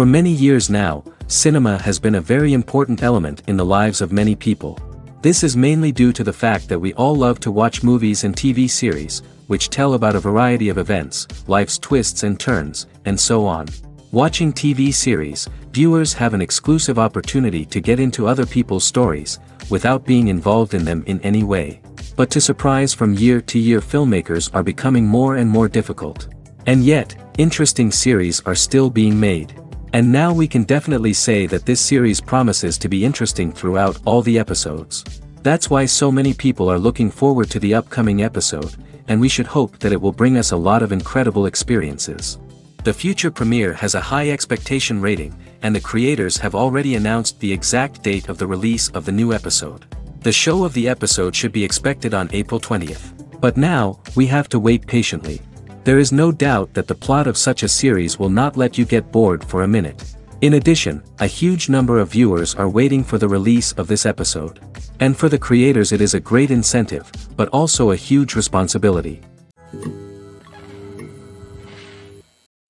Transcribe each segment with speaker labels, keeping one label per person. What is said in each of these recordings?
Speaker 1: For many years now, cinema has been a very important element in the lives of many people. This is mainly due to the fact that we all love to watch movies and TV series, which tell about a variety of events, life's twists and turns, and so on. Watching TV series, viewers have an exclusive opportunity to get into other people's stories, without being involved in them in any way. But to surprise from year to year, filmmakers are becoming more and more difficult. And yet, interesting series are still being made. And now we can definitely say that this series promises to be interesting throughout all the episodes. That's why so many people are looking forward to the upcoming episode, and we should hope that it will bring us a lot of incredible experiences. The future premiere has a high expectation rating, and the creators have already announced the exact date of the release of the new episode. The show of the episode should be expected on April 20th. But now, we have to wait patiently. There is no doubt that the plot of such a series will not let you get bored for a minute. In addition, a huge number of viewers are waiting for the release of this episode. And for the creators it is a great incentive, but also a huge responsibility.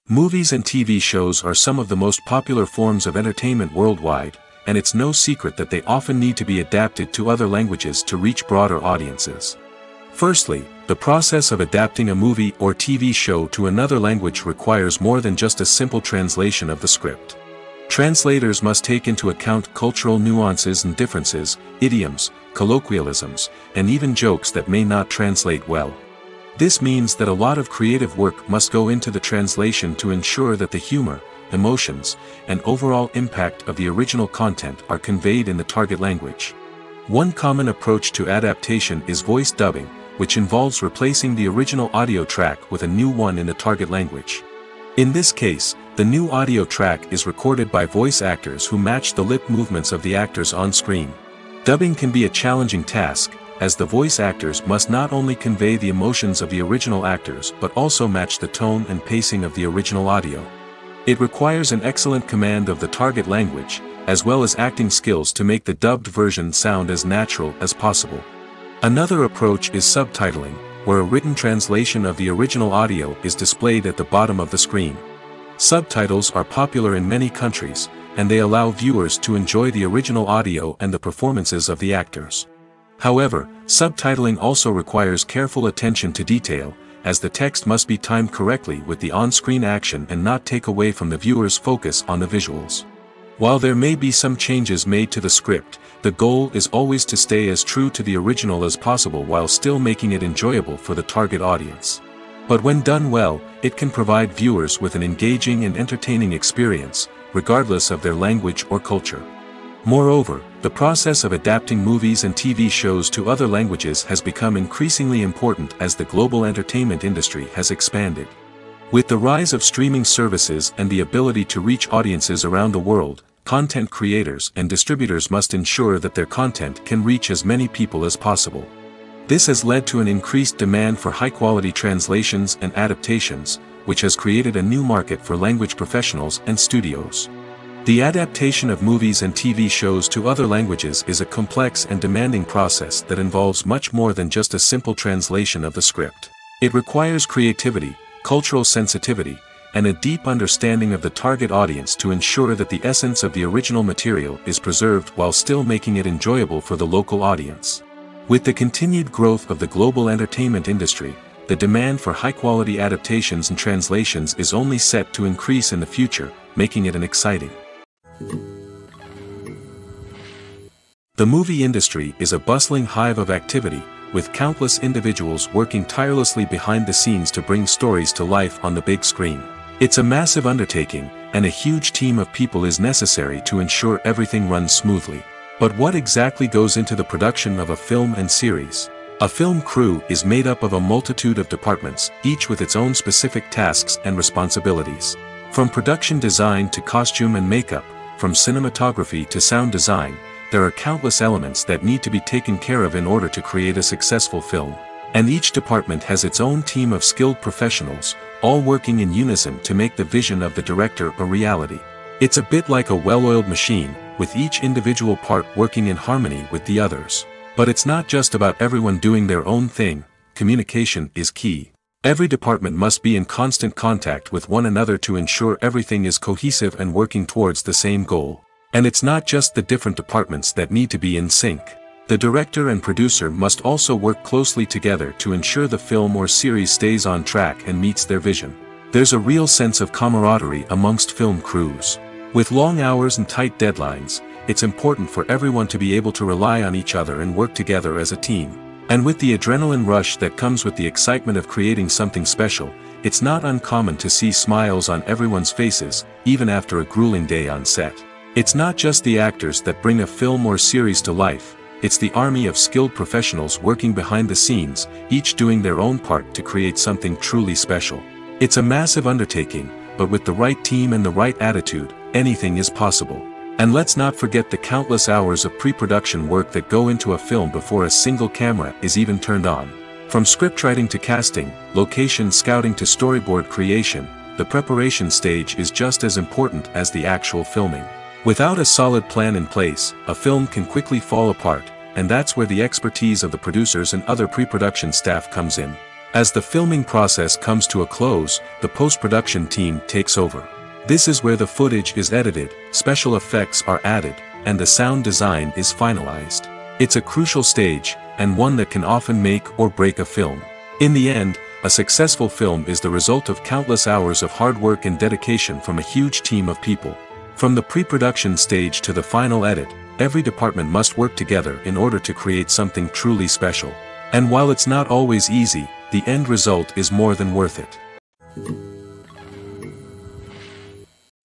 Speaker 1: Movies and TV shows are some of the most popular forms of entertainment worldwide, and it's no secret that they often need to be adapted to other languages to reach broader audiences. Firstly, the process of adapting a movie or TV show to another language requires more than just a simple translation of the script. Translators must take into account cultural nuances and differences, idioms, colloquialisms, and even jokes that may not translate well. This means that a lot of creative work must go into the translation to ensure that the humor, emotions, and overall impact of the original content are conveyed in the target language. One common approach to adaptation is voice dubbing, which involves replacing the original audio track with a new one in the target language. In this case, the new audio track is recorded by voice actors who match the lip movements of the actors on screen. Dubbing can be a challenging task, as the voice actors must not only convey the emotions of the original actors but also match the tone and pacing of the original audio. It requires an excellent command of the target language, as well as acting skills to make the dubbed version sound as natural as possible. Another approach is subtitling, where a written translation of the original audio is displayed at the bottom of the screen. Subtitles are popular in many countries, and they allow viewers to enjoy the original audio and the performances of the actors. However, subtitling also requires careful attention to detail, as the text must be timed correctly with the on-screen action and not take away from the viewer's focus on the visuals. While there may be some changes made to the script, the goal is always to stay as true to the original as possible while still making it enjoyable for the target audience. But when done well, it can provide viewers with an engaging and entertaining experience, regardless of their language or culture. Moreover, the process of adapting movies and TV shows to other languages has become increasingly important as the global entertainment industry has expanded. With the rise of streaming services and the ability to reach audiences around the world, content creators and distributors must ensure that their content can reach as many people as possible. This has led to an increased demand for high-quality translations and adaptations, which has created a new market for language professionals and studios. The adaptation of movies and TV shows to other languages is a complex and demanding process that involves much more than just a simple translation of the script. It requires creativity, cultural sensitivity, and a deep understanding of the target audience to ensure that the essence of the original material is preserved while still making it enjoyable for the local audience. With the continued growth of the global entertainment industry, the demand for high-quality adaptations and translations is only set to increase in the future, making it an exciting. The movie industry is a bustling hive of activity, with countless individuals working tirelessly behind the scenes to bring stories to life on the big screen. It's a massive undertaking, and a huge team of people is necessary to ensure everything runs smoothly. But what exactly goes into the production of a film and series? A film crew is made up of a multitude of departments, each with its own specific tasks and responsibilities. From production design to costume and makeup, from cinematography to sound design, there are countless elements that need to be taken care of in order to create a successful film. And each department has its own team of skilled professionals, all working in unison to make the vision of the director a reality. It's a bit like a well-oiled machine, with each individual part working in harmony with the others. But it's not just about everyone doing their own thing, communication is key. Every department must be in constant contact with one another to ensure everything is cohesive and working towards the same goal. And it's not just the different departments that need to be in sync. The director and producer must also work closely together to ensure the film or series stays on track and meets their vision. There's a real sense of camaraderie amongst film crews. With long hours and tight deadlines, it's important for everyone to be able to rely on each other and work together as a team. And with the adrenaline rush that comes with the excitement of creating something special, it's not uncommon to see smiles on everyone's faces, even after a grueling day on set. It's not just the actors that bring a film or series to life, it's the army of skilled professionals working behind the scenes, each doing their own part to create something truly special. It's a massive undertaking, but with the right team and the right attitude, anything is possible. And let's not forget the countless hours of pre-production work that go into a film before a single camera is even turned on. From scriptwriting to casting, location scouting to storyboard creation, the preparation stage is just as important as the actual filming. Without a solid plan in place, a film can quickly fall apart, and that's where the expertise of the producers and other pre-production staff comes in. As the filming process comes to a close, the post-production team takes over. This is where the footage is edited, special effects are added, and the sound design is finalized. It's a crucial stage, and one that can often make or break a film. In the end, a successful film is the result of countless hours of hard work and dedication from a huge team of people. From the pre-production stage to the final edit, every department must work together in order to create something truly special. And while it's not always easy, the end result is more than worth it.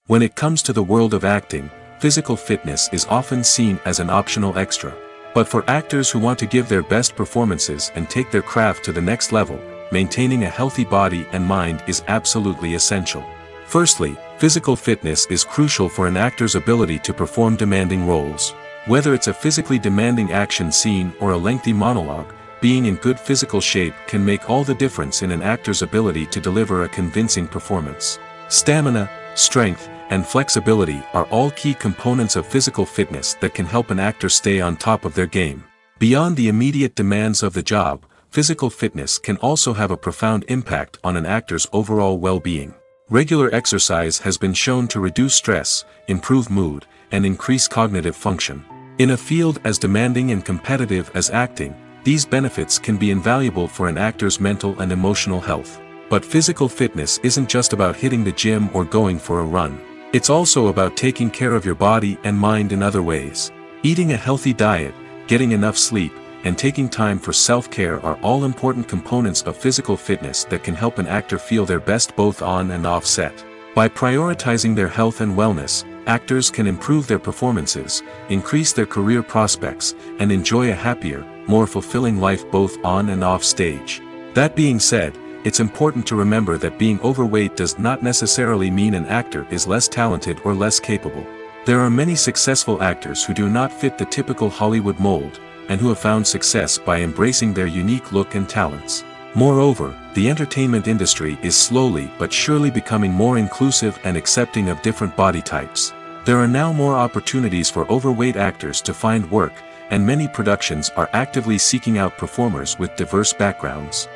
Speaker 1: When it comes to the world of acting, physical fitness is often seen as an optional extra. But for actors who want to give their best performances and take their craft to the next level, maintaining a healthy body and mind is absolutely essential. Firstly, physical fitness is crucial for an actor's ability to perform demanding roles. Whether it's a physically demanding action scene or a lengthy monologue, being in good physical shape can make all the difference in an actor's ability to deliver a convincing performance. Stamina, strength, and flexibility are all key components of physical fitness that can help an actor stay on top of their game. Beyond the immediate demands of the job, physical fitness can also have a profound impact on an actor's overall well-being. Regular exercise has been shown to reduce stress, improve mood, and increase cognitive function. In a field as demanding and competitive as acting, these benefits can be invaluable for an actor's mental and emotional health. But physical fitness isn't just about hitting the gym or going for a run. It's also about taking care of your body and mind in other ways. Eating a healthy diet, getting enough sleep, and taking time for self-care are all important components of physical fitness that can help an actor feel their best both on and off set. By prioritizing their health and wellness, actors can improve their performances, increase their career prospects, and enjoy a happier, more fulfilling life both on and off stage. That being said, it's important to remember that being overweight does not necessarily mean an actor is less talented or less capable. There are many successful actors who do not fit the typical Hollywood mold, and who have found success by embracing their unique look and talents. Moreover, the entertainment industry is slowly but surely becoming more inclusive and accepting of different body types. There are now more opportunities for overweight actors to find work, and many productions are actively seeking out performers with diverse backgrounds.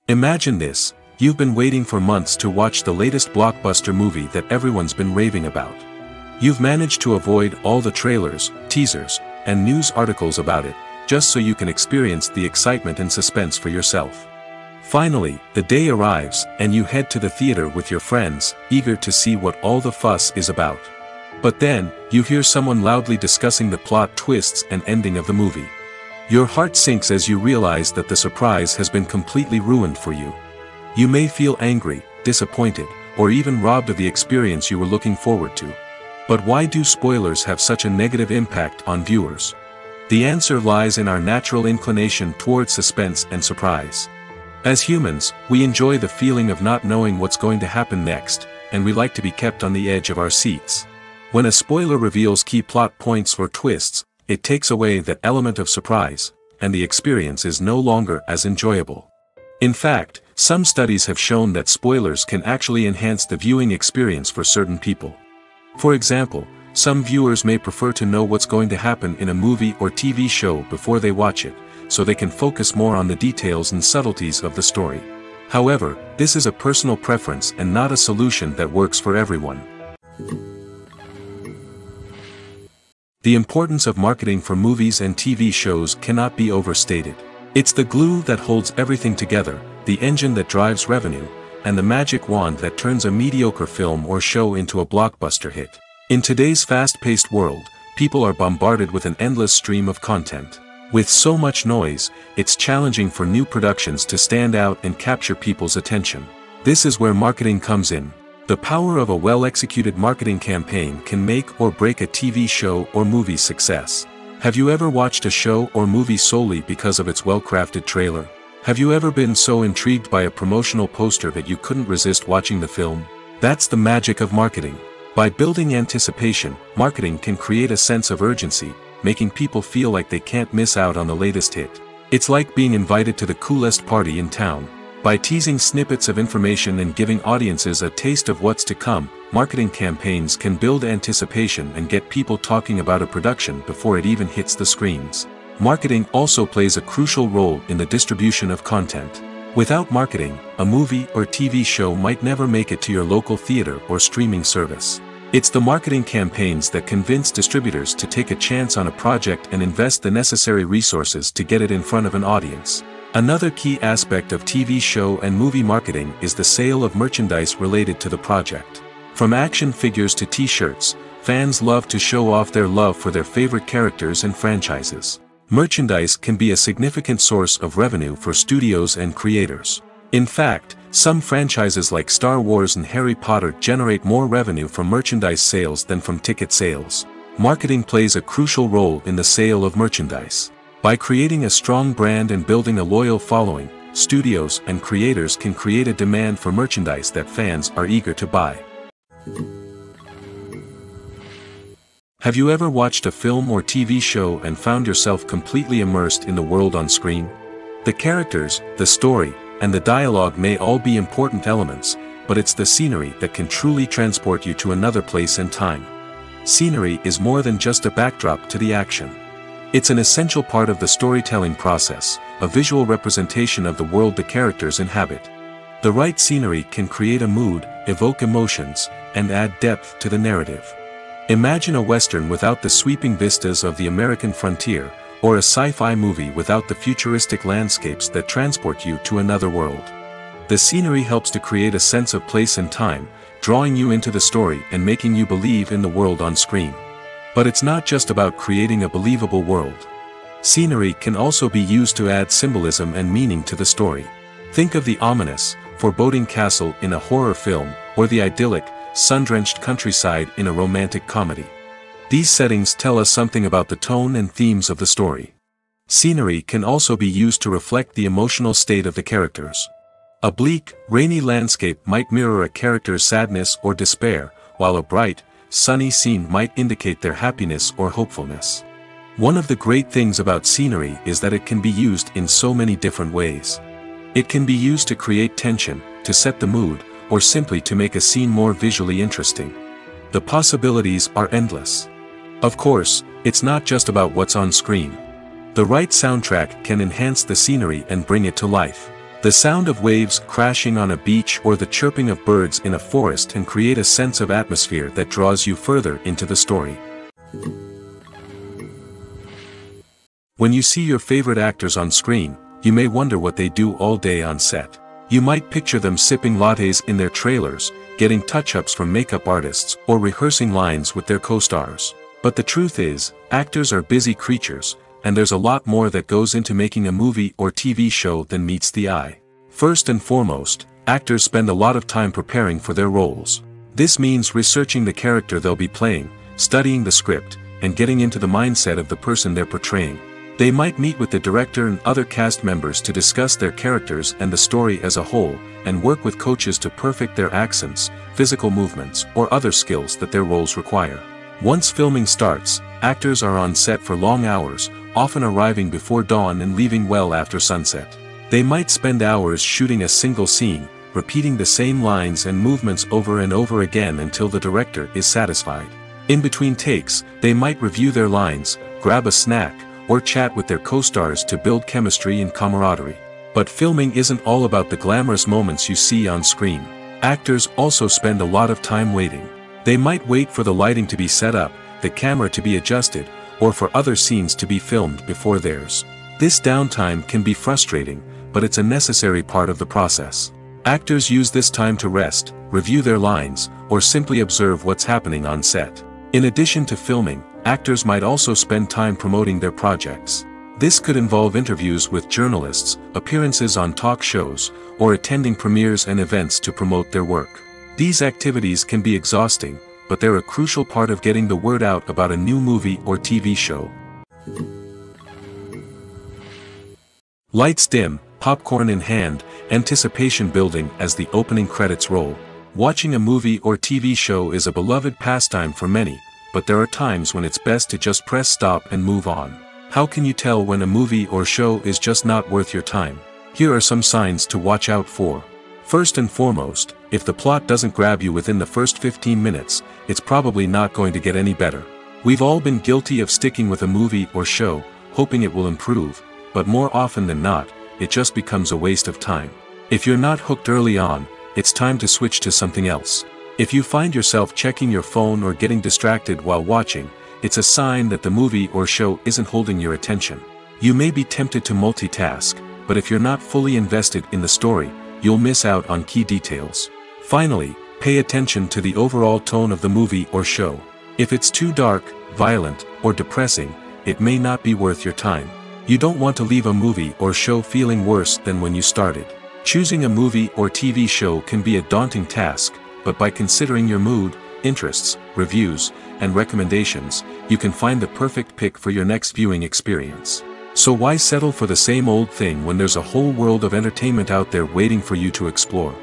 Speaker 1: Imagine this, you've been waiting for months to watch the latest blockbuster movie that everyone's been raving about. You've managed to avoid all the trailers, teasers, and news articles about it, just so you can experience the excitement and suspense for yourself. Finally, the day arrives, and you head to the theater with your friends, eager to see what all the fuss is about. But then, you hear someone loudly discussing the plot twists and ending of the movie. Your heart sinks as you realize that the surprise has been completely ruined for you. You may feel angry, disappointed, or even robbed of the experience you were looking forward to. But why do spoilers have such a negative impact on viewers? The answer lies in our natural inclination towards suspense and surprise. As humans, we enjoy the feeling of not knowing what's going to happen next, and we like to be kept on the edge of our seats. When a spoiler reveals key plot points or twists, it takes away that element of surprise, and the experience is no longer as enjoyable. In fact, some studies have shown that spoilers can actually enhance the viewing experience for certain people. For example, some viewers may prefer to know what's going to happen in a movie or TV show before they watch it, so they can focus more on the details and subtleties of the story. However, this is a personal preference and not a solution that works for everyone. The importance of marketing for movies and TV shows cannot be overstated. It's the glue that holds everything together, the engine that drives revenue, and the magic wand that turns a mediocre film or show into a blockbuster hit. In today's fast-paced world, people are bombarded with an endless stream of content. With so much noise, it's challenging for new productions to stand out and capture people's attention. This is where marketing comes in. The power of a well-executed marketing campaign can make or break a TV show or movie's success. Have you ever watched a show or movie solely because of its well-crafted trailer? Have you ever been so intrigued by a promotional poster that you couldn't resist watching the film? That's the magic of marketing. By building anticipation, marketing can create a sense of urgency, making people feel like they can't miss out on the latest hit. It's like being invited to the coolest party in town. By teasing snippets of information and giving audiences a taste of what's to come, marketing campaigns can build anticipation and get people talking about a production before it even hits the screens. Marketing also plays a crucial role in the distribution of content. Without marketing, a movie or TV show might never make it to your local theater or streaming service. It's the marketing campaigns that convince distributors to take a chance on a project and invest the necessary resources to get it in front of an audience. Another key aspect of TV show and movie marketing is the sale of merchandise related to the project. From action figures to t-shirts, fans love to show off their love for their favorite characters and franchises. Merchandise can be a significant source of revenue for studios and creators. In fact, some franchises like Star Wars and Harry Potter generate more revenue from merchandise sales than from ticket sales. Marketing plays a crucial role in the sale of merchandise. By creating a strong brand and building a loyal following, studios and creators can create a demand for merchandise that fans are eager to buy. Have you ever watched a film or TV show and found yourself completely immersed in the world on screen? The characters, the story, and the dialogue may all be important elements, but it's the scenery that can truly transport you to another place and time. Scenery is more than just a backdrop to the action. It's an essential part of the storytelling process, a visual representation of the world the characters inhabit. The right scenery can create a mood, evoke emotions, and add depth to the narrative. Imagine a Western without the sweeping vistas of the American frontier, or a sci-fi movie without the futuristic landscapes that transport you to another world. The scenery helps to create a sense of place and time, drawing you into the story and making you believe in the world on screen. But it's not just about creating a believable world. Scenery can also be used to add symbolism and meaning to the story. Think of the ominous, foreboding castle in a horror film, or the idyllic, sun-drenched countryside in a romantic comedy. These settings tell us something about the tone and themes of the story. Scenery can also be used to reflect the emotional state of the characters. A bleak, rainy landscape might mirror a character's sadness or despair, while a bright, sunny scene might indicate their happiness or hopefulness. One of the great things about scenery is that it can be used in so many different ways. It can be used to create tension, to set the mood, or simply to make a scene more visually interesting. The possibilities are endless. Of course, it's not just about what's on screen. The right soundtrack can enhance the scenery and bring it to life. The sound of waves crashing on a beach or the chirping of birds in a forest can create a sense of atmosphere that draws you further into the story. When you see your favorite actors on screen, you may wonder what they do all day on set. You might picture them sipping lattes in their trailers, getting touch-ups from makeup artists, or rehearsing lines with their co-stars. But the truth is, actors are busy creatures, and there's a lot more that goes into making a movie or TV show than meets the eye. First and foremost, actors spend a lot of time preparing for their roles. This means researching the character they'll be playing, studying the script, and getting into the mindset of the person they're portraying. They might meet with the director and other cast members to discuss their characters and the story as a whole, and work with coaches to perfect their accents, physical movements, or other skills that their roles require. Once filming starts, actors are on set for long hours, often arriving before dawn and leaving well after sunset. They might spend hours shooting a single scene, repeating the same lines and movements over and over again until the director is satisfied. In between takes, they might review their lines, grab a snack, or chat with their co-stars to build chemistry and camaraderie. But filming isn't all about the glamorous moments you see on screen. Actors also spend a lot of time waiting. They might wait for the lighting to be set up, the camera to be adjusted, or for other scenes to be filmed before theirs. This downtime can be frustrating, but it's a necessary part of the process. Actors use this time to rest, review their lines, or simply observe what's happening on set. In addition to filming, actors might also spend time promoting their projects. This could involve interviews with journalists, appearances on talk shows, or attending premieres and events to promote their work. These activities can be exhausting, but they're a crucial part of getting the word out about a new movie or TV show. Lights dim, popcorn in hand, anticipation building as the opening credits roll. Watching a movie or TV show is a beloved pastime for many, but there are times when it's best to just press stop and move on. How can you tell when a movie or show is just not worth your time? Here are some signs to watch out for. First and foremost, if the plot doesn't grab you within the first 15 minutes, it's probably not going to get any better. We've all been guilty of sticking with a movie or show, hoping it will improve, but more often than not, it just becomes a waste of time. If you're not hooked early on, it's time to switch to something else. If you find yourself checking your phone or getting distracted while watching, it's a sign that the movie or show isn't holding your attention. You may be tempted to multitask, but if you're not fully invested in the story, you'll miss out on key details. Finally, pay attention to the overall tone of the movie or show. If it's too dark, violent, or depressing, it may not be worth your time. You don't want to leave a movie or show feeling worse than when you started. Choosing a movie or TV show can be a daunting task, but by considering your mood, interests, reviews, and recommendations, you can find the perfect pick for your next viewing experience. So why settle for the same old thing when there's a whole world of entertainment out there waiting for you to explore?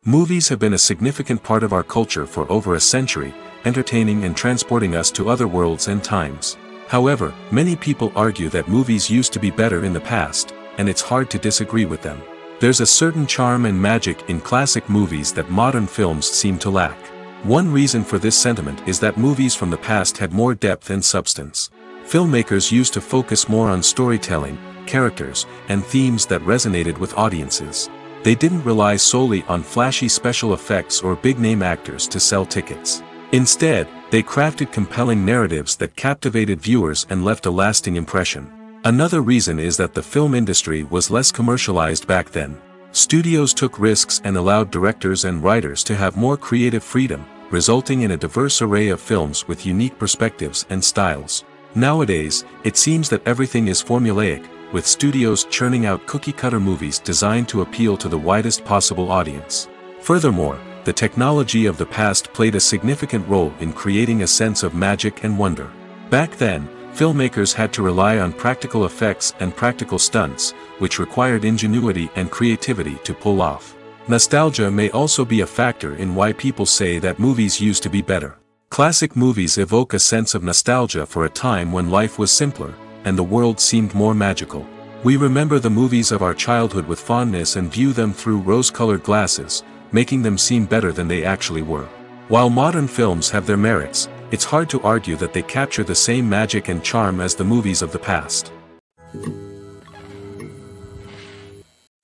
Speaker 1: Movies have been a significant part of our culture for over a century, entertaining and transporting us to other worlds and times. However, many people argue that movies used to be better in the past, and it's hard to disagree with them. There's a certain charm and magic in classic movies that modern films seem to lack. One reason for this sentiment is that movies from the past had more depth and substance. Filmmakers used to focus more on storytelling, characters, and themes that resonated with audiences. They didn't rely solely on flashy special effects or big-name actors to sell tickets. Instead, they crafted compelling narratives that captivated viewers and left a lasting impression. Another reason is that the film industry was less commercialized back then. Studios took risks and allowed directors and writers to have more creative freedom, resulting in a diverse array of films with unique perspectives and styles. Nowadays, it seems that everything is formulaic, with studios churning out cookie-cutter movies designed to appeal to the widest possible audience. Furthermore, the technology of the past played a significant role in creating a sense of magic and wonder. Back then, filmmakers had to rely on practical effects and practical stunts, which required ingenuity and creativity to pull off. Nostalgia may also be a factor in why people say that movies used to be better. Classic movies evoke a sense of nostalgia for a time when life was simpler, and the world seemed more magical. We remember the movies of our childhood with fondness and view them through rose-colored glasses, making them seem better than they actually were. While modern films have their merits, it's hard to argue that they capture the same magic and charm as the movies of the past.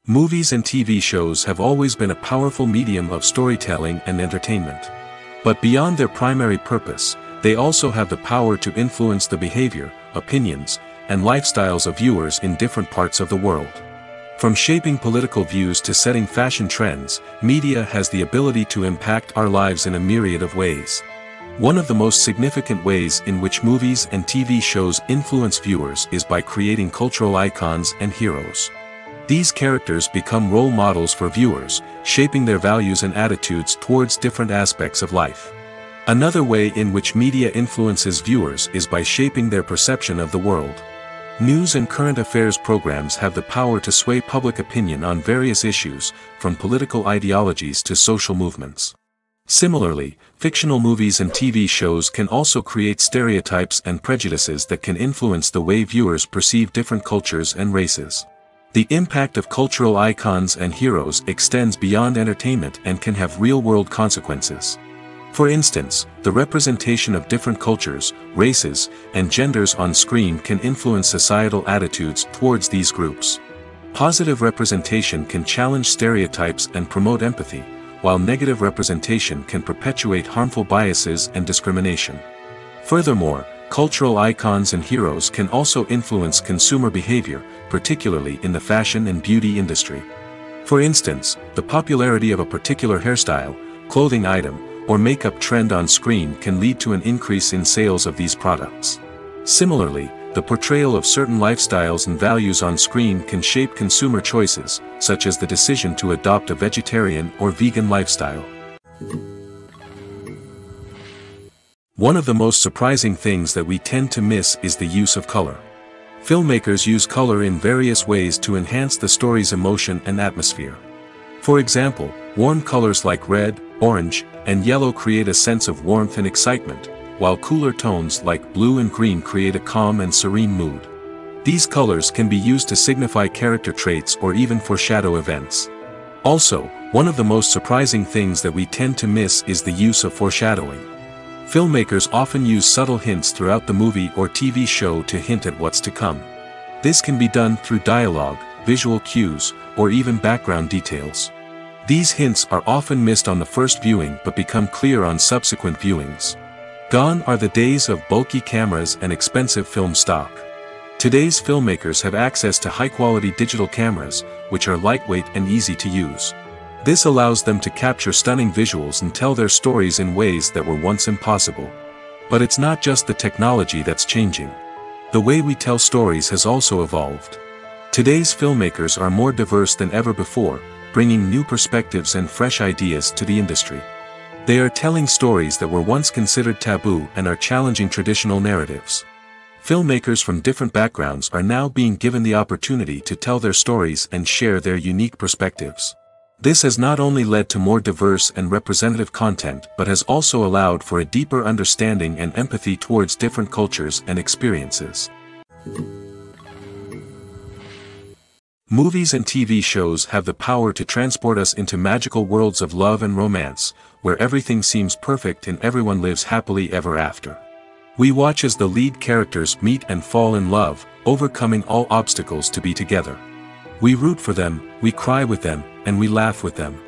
Speaker 1: Movies and TV shows have always been a powerful medium of storytelling and entertainment. But beyond their primary purpose, they also have the power to influence the behavior, opinions, and lifestyles of viewers in different parts of the world. From shaping political views to setting fashion trends, media has the ability to impact our lives in a myriad of ways. One of the most significant ways in which movies and TV shows influence viewers is by creating cultural icons and heroes. These characters become role models for viewers, shaping their values and attitudes towards different aspects of life. Another way in which media influences viewers is by shaping their perception of the world. News and current affairs programs have the power to sway public opinion on various issues, from political ideologies to social movements. Similarly, fictional movies and TV shows can also create stereotypes and prejudices that can influence the way viewers perceive different cultures and races. The impact of cultural icons and heroes extends beyond entertainment and can have real-world consequences. For instance, the representation of different cultures, races, and genders on screen can influence societal attitudes towards these groups. Positive representation can challenge stereotypes and promote empathy, while negative representation can perpetuate harmful biases and discrimination. Furthermore, cultural icons and heroes can also influence consumer behavior, particularly in the fashion and beauty industry. For instance, the popularity of a particular hairstyle, clothing item, or makeup trend on screen can lead to an increase in sales of these products. Similarly, the portrayal of certain lifestyles and values on screen can shape consumer choices, such as the decision to adopt a vegetarian or vegan lifestyle. One of the most surprising things that we tend to miss is the use of color. Filmmakers use color in various ways to enhance the story's emotion and atmosphere. For example, warm colors like red, orange, and yellow create a sense of warmth and excitement, while cooler tones like blue and green create a calm and serene mood. These colors can be used to signify character traits or even foreshadow events. Also, one of the most surprising things that we tend to miss is the use of foreshadowing. Filmmakers often use subtle hints throughout the movie or TV show to hint at what's to come. This can be done through dialogue, visual cues, or even background details. These hints are often missed on the first viewing but become clear on subsequent viewings. Gone are the days of bulky cameras and expensive film stock. Today's filmmakers have access to high-quality digital cameras, which are lightweight and easy to use. This allows them to capture stunning visuals and tell their stories in ways that were once impossible. But it's not just the technology that's changing. The way we tell stories has also evolved. Today's filmmakers are more diverse than ever before, bringing new perspectives and fresh ideas to the industry. They are telling stories that were once considered taboo and are challenging traditional narratives. Filmmakers from different backgrounds are now being given the opportunity to tell their stories and share their unique perspectives. This has not only led to more diverse and representative content but has also allowed for a deeper understanding and empathy towards different cultures and experiences. Movies and TV shows have the power to transport us into magical worlds of love and romance, where everything seems perfect and everyone lives happily ever after. We watch as the lead characters meet and fall in love, overcoming all obstacles to be together. We root for them, we cry with them, and we laugh with them.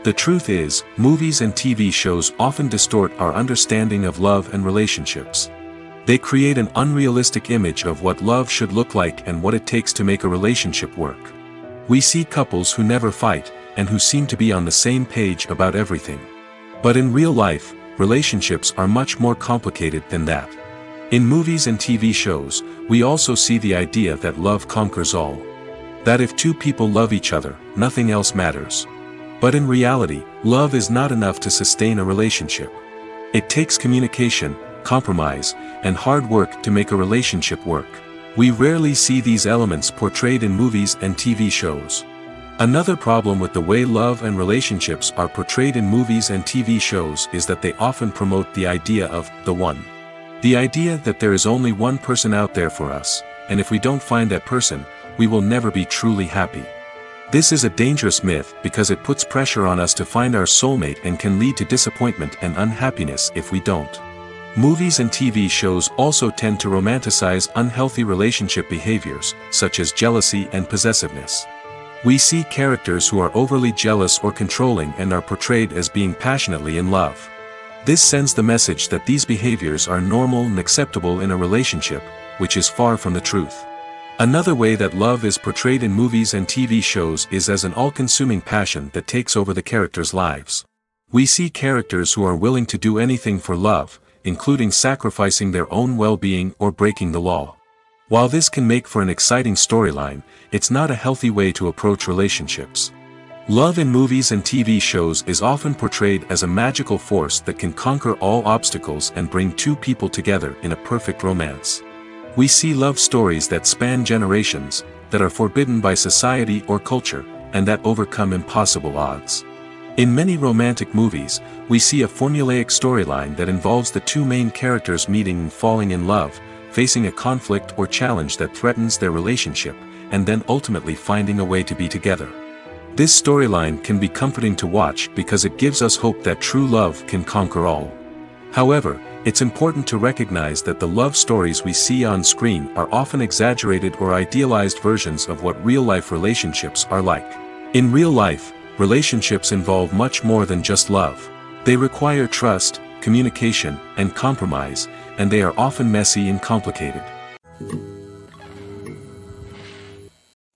Speaker 1: The truth is, movies and TV shows often distort our understanding of love and relationships. They create an unrealistic image of what love should look like and what it takes to make a relationship work. We see couples who never fight, and who seem to be on the same page about everything. But in real life, relationships are much more complicated than that. In movies and TV shows, we also see the idea that love conquers all. That if two people love each other, nothing else matters. But in reality, love is not enough to sustain a relationship. It takes communication, compromise, and hard work to make a relationship work. We rarely see these elements portrayed in movies and TV shows. Another problem with the way love and relationships are portrayed in movies and TV shows is that they often promote the idea of the one. The idea that there is only one person out there for us, and if we don't find that person, we will never be truly happy. This is a dangerous myth because it puts pressure on us to find our soulmate and can lead to disappointment and unhappiness if we don't. Movies and TV shows also tend to romanticize unhealthy relationship behaviors, such as jealousy and possessiveness. We see characters who are overly jealous or controlling and are portrayed as being passionately in love. This sends the message that these behaviors are normal and acceptable in a relationship, which is far from the truth. Another way that love is portrayed in movies and TV shows is as an all-consuming passion that takes over the characters' lives. We see characters who are willing to do anything for love, including sacrificing their own well-being or breaking the law. While this can make for an exciting storyline, it's not a healthy way to approach relationships. Love in movies and TV shows is often portrayed as a magical force that can conquer all obstacles and bring two people together in a perfect romance. We see love stories that span generations, that are forbidden by society or culture, and that overcome impossible odds. In many romantic movies, we see a formulaic storyline that involves the two main characters meeting and falling in love, facing a conflict or challenge that threatens their relationship, and then ultimately finding a way to be together. This storyline can be comforting to watch because it gives us hope that true love can conquer all. However, it's important to recognize that the love stories we see on screen are often exaggerated or idealized versions of what real-life relationships are like. In real life, relationships involve much more than just love. They require trust, communication, and compromise, and they are often messy and complicated.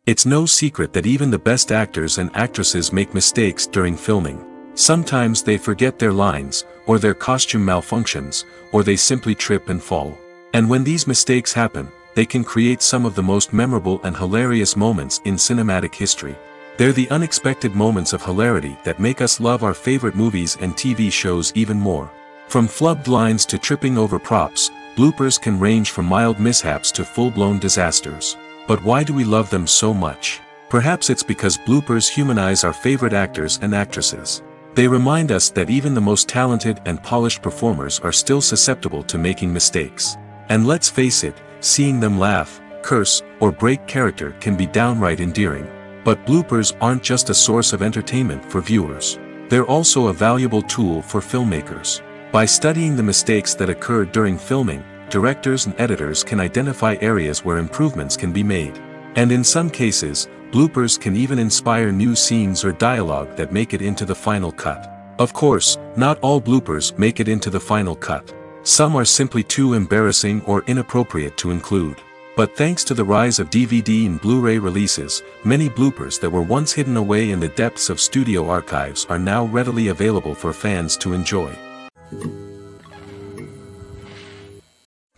Speaker 1: It's no secret that even the best actors and actresses make mistakes during filming. Sometimes they forget their lines, or their costume malfunctions, or they simply trip and fall. And when these mistakes happen, they can create some of the most memorable and hilarious moments in cinematic history. They're the unexpected moments of hilarity that make us love our favorite movies and TV shows even more. From flubbed lines to tripping over props, bloopers can range from mild mishaps to full-blown disasters. But why do we love them so much? Perhaps it's because bloopers humanize our favorite actors and actresses. They remind us that even the most talented and polished performers are still susceptible to making mistakes. And let's face it, seeing them laugh, curse, or break character can be downright endearing. But bloopers aren't just a source of entertainment for viewers. They're also a valuable tool for filmmakers. By studying the mistakes that occurred during filming, directors and editors can identify areas where improvements can be made. And in some cases, bloopers can even inspire new scenes or dialogue that make it into the final cut. Of course, not all bloopers make it into the final cut. Some are simply too embarrassing or inappropriate to include. But thanks to the rise of DVD and Blu-ray releases, many bloopers that were once hidden away in the depths of studio archives are now readily available for fans to enjoy.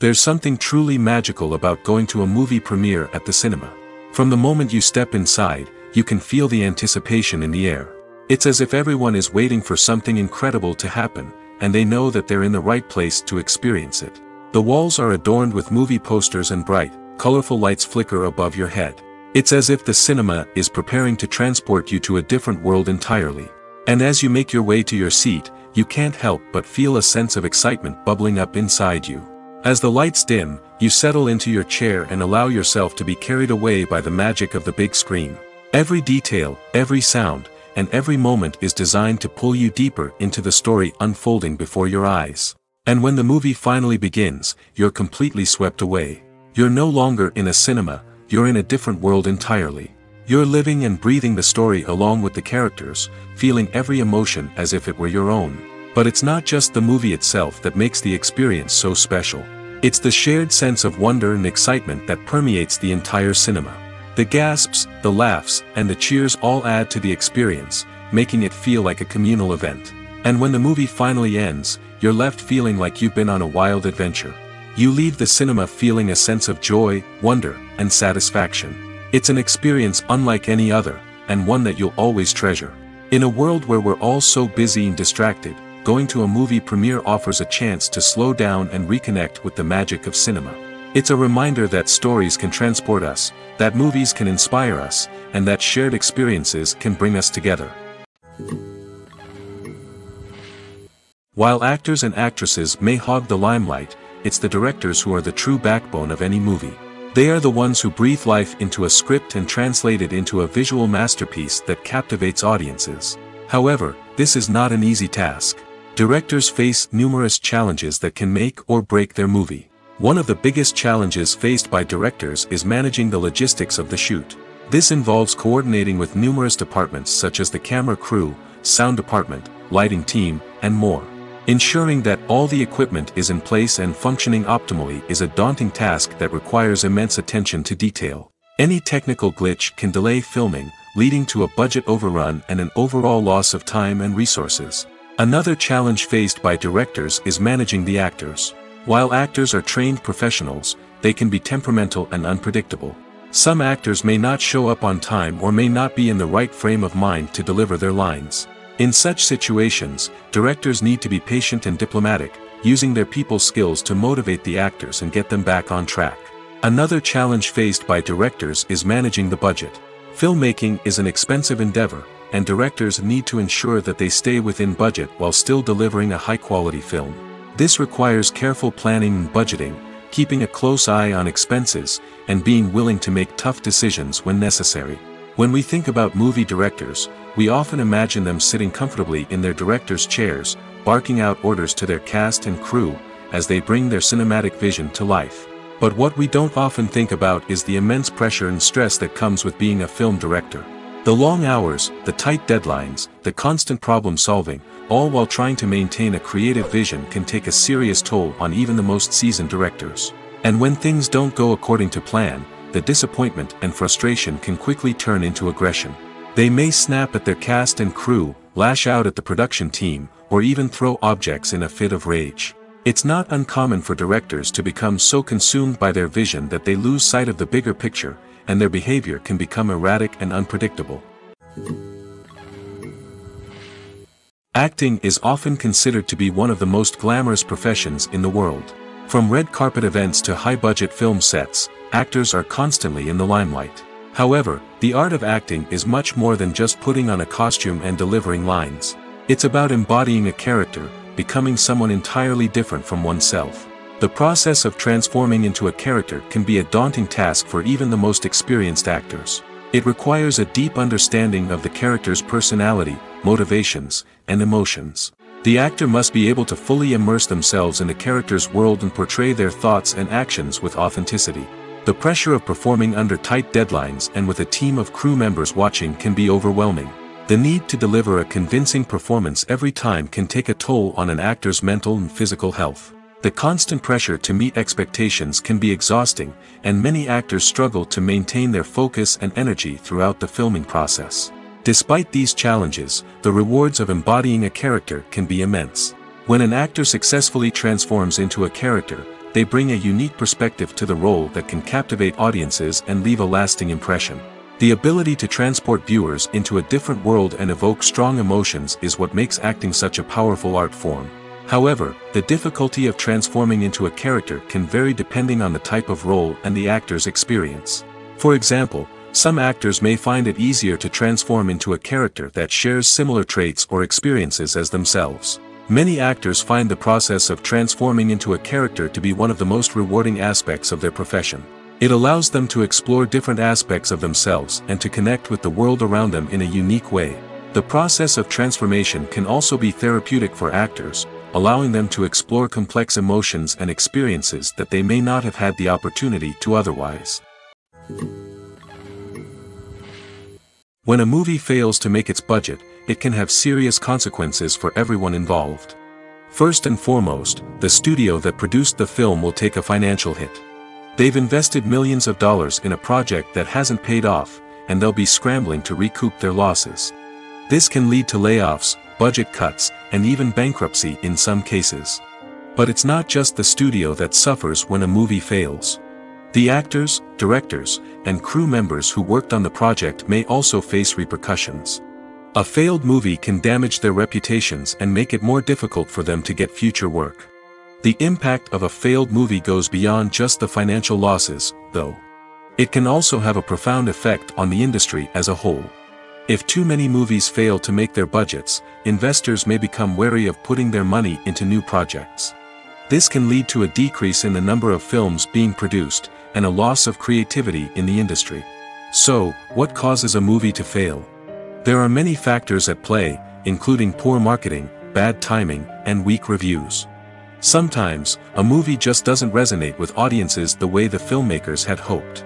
Speaker 1: There's something truly magical about going to a movie premiere at the cinema. From the moment you step inside, you can feel the anticipation in the air. It's as if everyone is waiting for something incredible to happen, and they know that they're in the right place to experience it. The walls are adorned with movie posters and bright, colorful lights flicker above your head. It's as if the cinema is preparing to transport you to a different world entirely. And as you make your way to your seat, you can't help but feel a sense of excitement bubbling up inside you. As the lights dim, you settle into your chair and allow yourself to be carried away by the magic of the big screen. Every detail, every sound, and every moment is designed to pull you deeper into the story unfolding before your eyes. And when the movie finally begins, you're completely swept away. You're no longer in a cinema, you're in a different world entirely. You're living and breathing the story along with the characters, feeling every emotion as if it were your own. But it's not just the movie itself that makes the experience so special. It's the shared sense of wonder and excitement that permeates the entire cinema. The gasps, the laughs, and the cheers all add to the experience, making it feel like a communal event. And when the movie finally ends, you're left feeling like you've been on a wild adventure. You leave the cinema feeling a sense of joy, wonder, and satisfaction. It's an experience unlike any other, and one that you'll always treasure. In a world where we're all so busy and distracted, going to a movie premiere offers a chance to slow down and reconnect with the magic of cinema. It's a reminder that stories can transport us, that movies can inspire us, and that shared experiences can bring us together. While actors and actresses may hog the limelight, it's the directors who are the true backbone of any movie. They are the ones who breathe life into a script and translate it into a visual masterpiece that captivates audiences. However, this is not an easy task. Directors face numerous challenges that can make or break their movie. One of the biggest challenges faced by directors is managing the logistics of the shoot. This involves coordinating with numerous departments such as the camera crew, sound department, lighting team, and more. Ensuring that all the equipment is in place and functioning optimally is a daunting task that requires immense attention to detail. Any technical glitch can delay filming, leading to a budget overrun and an overall loss of time and resources. Another challenge faced by directors is managing the actors. While actors are trained professionals, they can be temperamental and unpredictable. Some actors may not show up on time or may not be in the right frame of mind to deliver their lines. In such situations, directors need to be patient and diplomatic, using their people skills to motivate the actors and get them back on track. Another challenge faced by directors is managing the budget. Filmmaking is an expensive endeavor, and directors need to ensure that they stay within budget while still delivering a high-quality film. This requires careful planning and budgeting, keeping a close eye on expenses, and being willing to make tough decisions when necessary. When we think about movie directors, we often imagine them sitting comfortably in their director's chairs, barking out orders to their cast and crew, as they bring their cinematic vision to life. But what we don't often think about is the immense pressure and stress that comes with being a film director. The long hours, the tight deadlines, the constant problem solving, all while trying to maintain a creative vision can take a serious toll on even the most seasoned directors. And when things don't go according to plan, the disappointment and frustration can quickly turn into aggression. They may snap at their cast and crew, lash out at the production team, or even throw objects in a fit of rage. It's not uncommon for directors to become so consumed by their vision that they lose sight of the bigger picture, and their behavior can become erratic and unpredictable. Acting is often considered to be one of the most glamorous professions in the world. From red carpet events to high-budget film sets, actors are constantly in the limelight. However, the art of acting is much more than just putting on a costume and delivering lines. It's about embodying a character, becoming someone entirely different from oneself. The process of transforming into a character can be a daunting task for even the most experienced actors. It requires a deep understanding of the character's personality, motivations, and emotions. The actor must be able to fully immerse themselves in the character's world and portray their thoughts and actions with authenticity. The pressure of performing under tight deadlines and with a team of crew members watching can be overwhelming. The need to deliver a convincing performance every time can take a toll on an actor's mental and physical health. The constant pressure to meet expectations can be exhausting, and many actors struggle to maintain their focus and energy throughout the filming process. Despite these challenges, the rewards of embodying a character can be immense. When an actor successfully transforms into a character, they bring a unique perspective to the role that can captivate audiences and leave a lasting impression. The ability to transport viewers into a different world and evoke strong emotions is what makes acting such a powerful art form. However, the difficulty of transforming into a character can vary depending on the type of role and the actor's experience. For example, some actors may find it easier to transform into a character that shares similar traits or experiences as themselves. Many actors find the process of transforming into a character to be one of the most rewarding aspects of their profession. It allows them to explore different aspects of themselves and to connect with the world around them in a unique way. The process of transformation can also be therapeutic for actors, allowing them to explore complex emotions and experiences that they may not have had the opportunity to otherwise. When a movie fails to make its budget, it can have serious consequences for everyone involved. First and foremost, the studio that produced the film will take a financial hit. They've invested millions of dollars in a project that hasn't paid off, and they'll be scrambling to recoup their losses. This can lead to layoffs, budget cuts, and even bankruptcy in some cases. But it's not just the studio that suffers when a movie fails. The actors, directors, and crew members who worked on the project may also face repercussions. A failed movie can damage their reputations and make it more difficult for them to get future work. The impact of a failed movie goes beyond just the financial losses, though. It can also have a profound effect on the industry as a whole. If too many movies fail to make their budgets, investors may become wary of putting their money into new projects. This can lead to a decrease in the number of films being produced, and a loss of creativity in the industry. So, what causes a movie to fail? There are many factors at play, including poor marketing, bad timing, and weak reviews. Sometimes, a movie just doesn't resonate with audiences the way the filmmakers had hoped.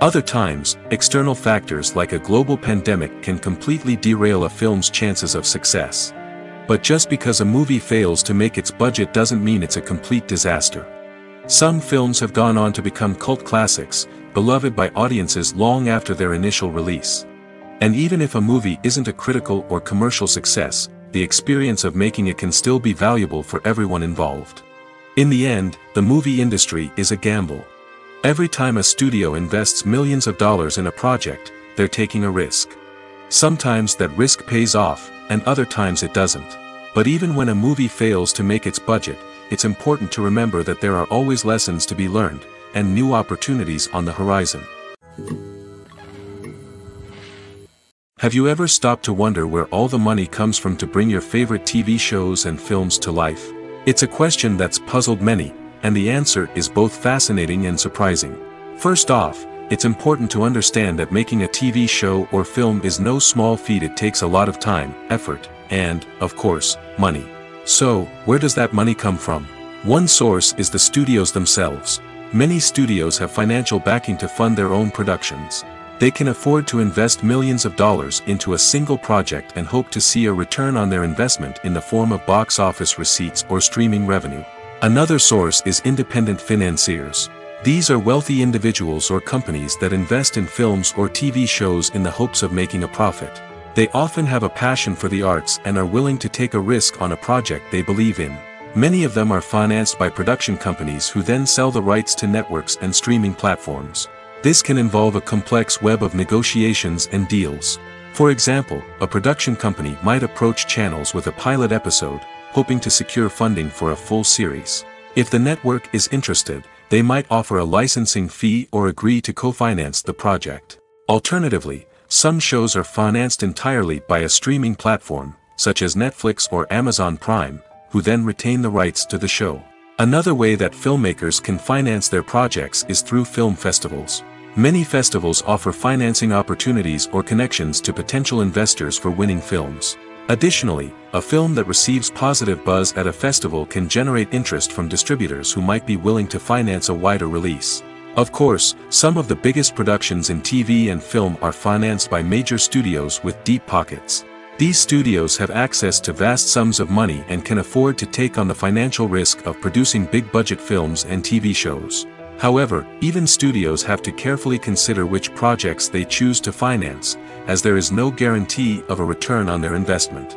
Speaker 1: Other times, external factors like a global pandemic can completely derail a film's chances of success. But just because a movie fails to make its budget doesn't mean it's a complete disaster. Some films have gone on to become cult classics, beloved by audiences long after their initial release. And even if a movie isn't a critical or commercial success, the experience of making it can still be valuable for everyone involved. In the end, the movie industry is a gamble. Every time a studio invests millions of dollars in a project, they're taking a risk. Sometimes that risk pays off, and other times it doesn't. But even when a movie fails to make its budget, it's important to remember that there are always lessons to be learned, and new opportunities on the horizon. Have you ever stopped to wonder where all the money comes from to bring your favorite TV shows and films to life? It's a question that's puzzled many, and the answer is both fascinating and surprising. First off, it's important to understand that making a TV show or film is no small feat. It takes a lot of time, effort, and, of course, money. So, where does that money come from? One source is the studios themselves. Many studios have financial backing to fund their own productions. They can afford to invest millions of dollars into a single project and hope to see a return on their investment in the form of box office receipts or streaming revenue. Another source is independent financiers. These are wealthy individuals or companies that invest in films or TV shows in the hopes of making a profit. They often have a passion for the arts and are willing to take a risk on a project they believe in. Many of them are financed by production companies who then sell the rights to networks and streaming platforms. This can involve a complex web of negotiations and deals. For example, a production company might approach channels with a pilot episode, hoping to secure funding for a full series. If the network is interested, they might offer a licensing fee or agree to co-finance the project. Alternatively, some shows are financed entirely by a streaming platform, such as Netflix or Amazon Prime, who then retain the rights to the show. Another way that filmmakers can finance their projects is through film festivals. Many festivals offer financing opportunities or connections to potential investors for winning films. Additionally, a film that receives positive buzz at a festival can generate interest from distributors who might be willing to finance a wider release. Of course, some of the biggest productions in TV and film are financed by major studios with deep pockets. These studios have access to vast sums of money and can afford to take on the financial risk of producing big-budget films and TV shows. However, even studios have to carefully consider which projects they choose to finance, as there is no guarantee of a return on their investment.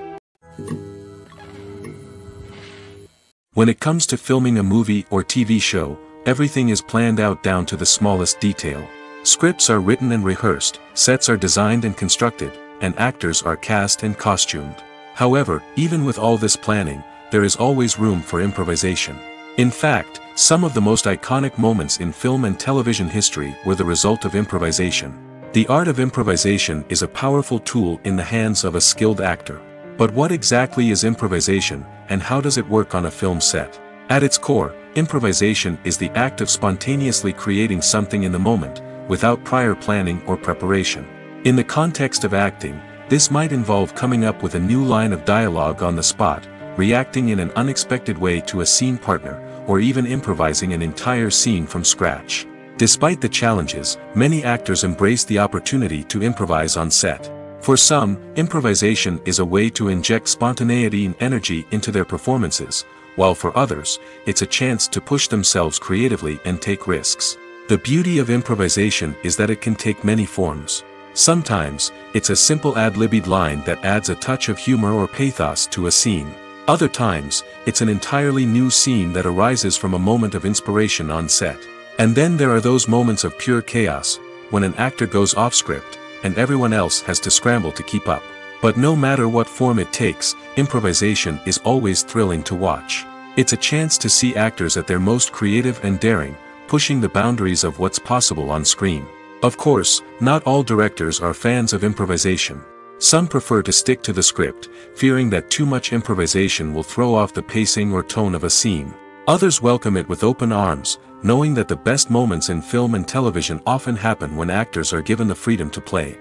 Speaker 1: When it comes to filming a movie or TV show, everything is planned out down to the smallest detail. Scripts are written and rehearsed, sets are designed and constructed, and actors are cast and costumed. However, even with all this planning, there is always room for improvisation. In fact, some of the most iconic moments in film and television history were the result of improvisation. The art of improvisation is a powerful tool in the hands of a skilled actor. But what exactly is improvisation, and how does it work on a film set? At its core, improvisation is the act of spontaneously creating something in the moment, without prior planning or preparation. In the context of acting, this might involve coming up with a new line of dialogue on the spot, reacting in an unexpected way to a scene partner, or even improvising an entire scene from scratch. Despite the challenges, many actors embrace the opportunity to improvise on set. For some, improvisation is a way to inject spontaneity and energy into their performances, while for others, it's a chance to push themselves creatively and take risks. The beauty of improvisation is that it can take many forms. Sometimes, it's a simple ad-libbed line that adds a touch of humor or pathos to a scene. Other times, it's an entirely new scene that arises from a moment of inspiration on set. And then there are those moments of pure chaos, when an actor goes off script, and everyone else has to scramble to keep up. But no matter what form it takes, improvisation is always thrilling to watch. It's a chance to see actors at their most creative and daring, pushing the boundaries of what's possible on screen. Of course, not all directors are fans of improvisation. Some prefer to stick to the script, fearing that too much improvisation will throw off the pacing or tone of a scene. Others welcome it with open arms, knowing that the best moments in film and television often happen when actors are given the freedom to play.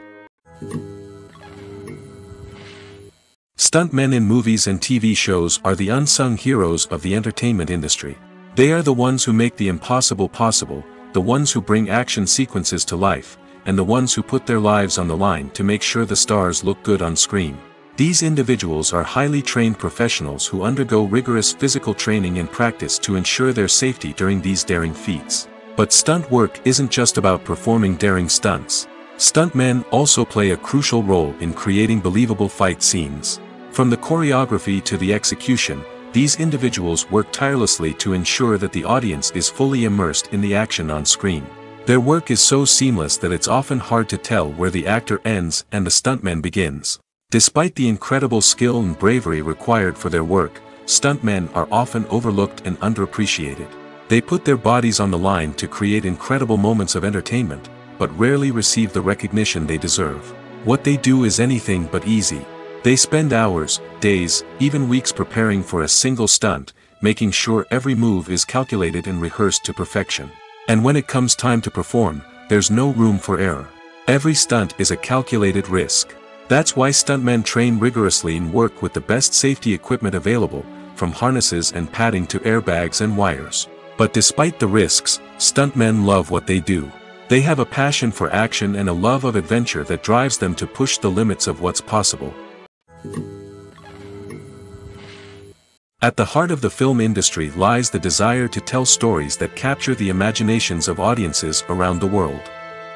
Speaker 1: Stuntmen in movies and TV shows are the unsung heroes of the entertainment industry. They are the ones who make the impossible possible, the ones who bring action sequences to life, and the ones who put their lives on the line to make sure the stars look good on screen. These individuals are highly trained professionals who undergo rigorous physical training and practice to ensure their safety during these daring feats. But stunt work isn't just about performing daring stunts. Stuntmen also play a crucial role in creating believable fight scenes. From the choreography to the execution, these individuals work tirelessly to ensure that the audience is fully immersed in the action on screen. Their work is so seamless that it's often hard to tell where the actor ends and the stuntman begins. Despite the incredible skill and bravery required for their work, stuntmen are often overlooked and underappreciated. They put their bodies on the line to create incredible moments of entertainment, but rarely receive the recognition they deserve. What they do is anything but easy. They spend hours, days, even weeks preparing for a single stunt, making sure every move is calculated and rehearsed to perfection. And when it comes time to perform, there's no room for error. Every stunt is a calculated risk. That's why stuntmen train rigorously and work with the best safety equipment available, from harnesses and padding to airbags and wires. But despite the risks, stuntmen love what they do. They have a passion for action and a love of adventure that drives them to push the limits of what's possible. At the heart of the film industry lies the desire to tell stories that capture the imaginations of audiences around the world.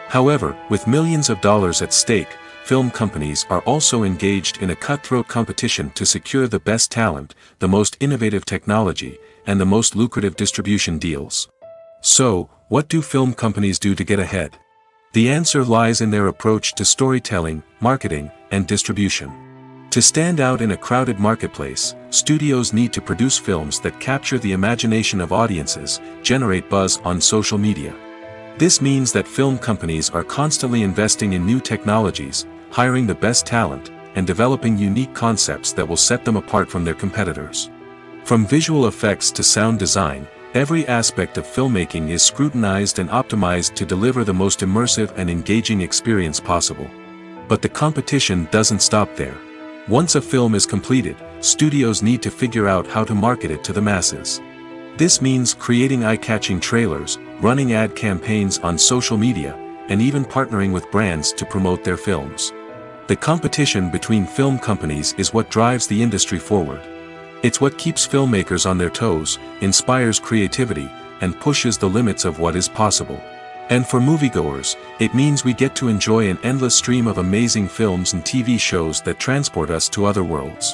Speaker 1: However, with millions of dollars at stake, film companies are also engaged in a cutthroat competition to secure the best talent, the most innovative technology, and the most lucrative distribution deals. So, what do film companies do to get ahead? The answer lies in their approach to storytelling, marketing, and distribution. To stand out in a crowded marketplace, studios need to produce films that capture the imagination of audiences, generate buzz on social media. This means that film companies are constantly investing in new technologies, hiring the best talent, and developing unique concepts that will set them apart from their competitors. From visual effects to sound design, every aspect of filmmaking is scrutinized and optimized to deliver the most immersive and engaging experience possible. But the competition doesn't stop there. Once a film is completed, studios need to figure out how to market it to the masses. This means creating eye-catching trailers, running ad campaigns on social media, and even partnering with brands to promote their films. The competition between film companies is what drives the industry forward. It's what keeps filmmakers on their toes, inspires creativity, and pushes the limits of what is possible. And for moviegoers, it means we get to enjoy an endless stream of amazing films and TV shows that transport us to other worlds.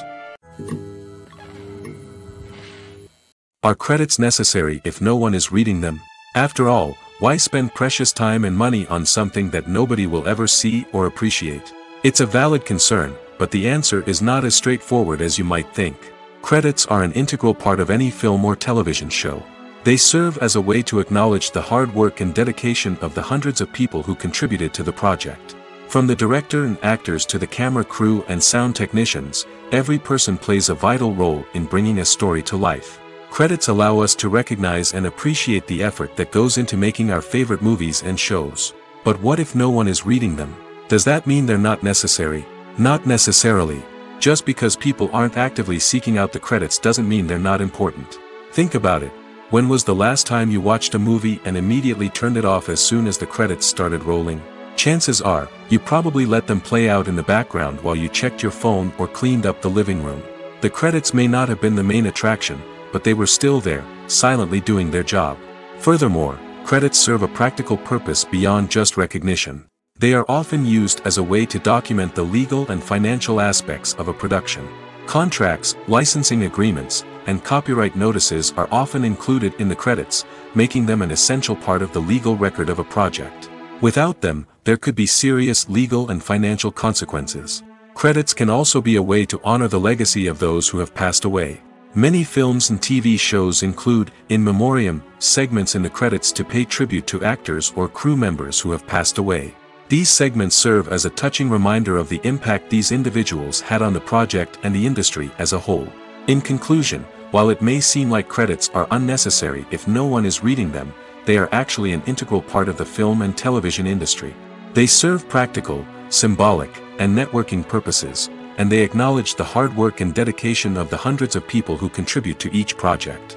Speaker 1: Are credits necessary if no one is reading them? After all, why spend precious time and money on something that nobody will ever see or appreciate? It's a valid concern, but the answer is not as straightforward as you might think. Credits are an integral part of any film or television show. They serve as a way to acknowledge the hard work and dedication of the hundreds of people who contributed to the project. From the director and actors to the camera crew and sound technicians, every person plays a vital role in bringing a story to life. Credits allow us to recognize and appreciate the effort that goes into making our favorite movies and shows. But what if no one is reading them? Does that mean they're not necessary? Not necessarily. Just because people aren't actively seeking out the credits doesn't mean they're not important. Think about it. When was the last time you watched a movie and immediately turned it off as soon as the credits started rolling? Chances are, you probably let them play out in the background while you checked your phone or cleaned up the living room. The credits may not have been the main attraction, but they were still there, silently doing their job. Furthermore, credits serve a practical purpose beyond just recognition. They are often used as a way to document the legal and financial aspects of a production. Contracts, licensing agreements, and copyright notices are often included in the credits, making them an essential part of the legal record of a project. Without them, there could be serious legal and financial consequences. Credits can also be a way to honor the legacy of those who have passed away. Many films and TV shows include, in memoriam, segments in the credits to pay tribute to actors or crew members who have passed away. These segments serve as a touching reminder of the impact these individuals had on the project and the industry as a whole. In conclusion, while it may seem like credits are unnecessary if no one is reading them, they are actually an integral part of the film and television industry. They serve practical, symbolic, and networking purposes, and they acknowledge the hard work and dedication of the hundreds of people who contribute to each project.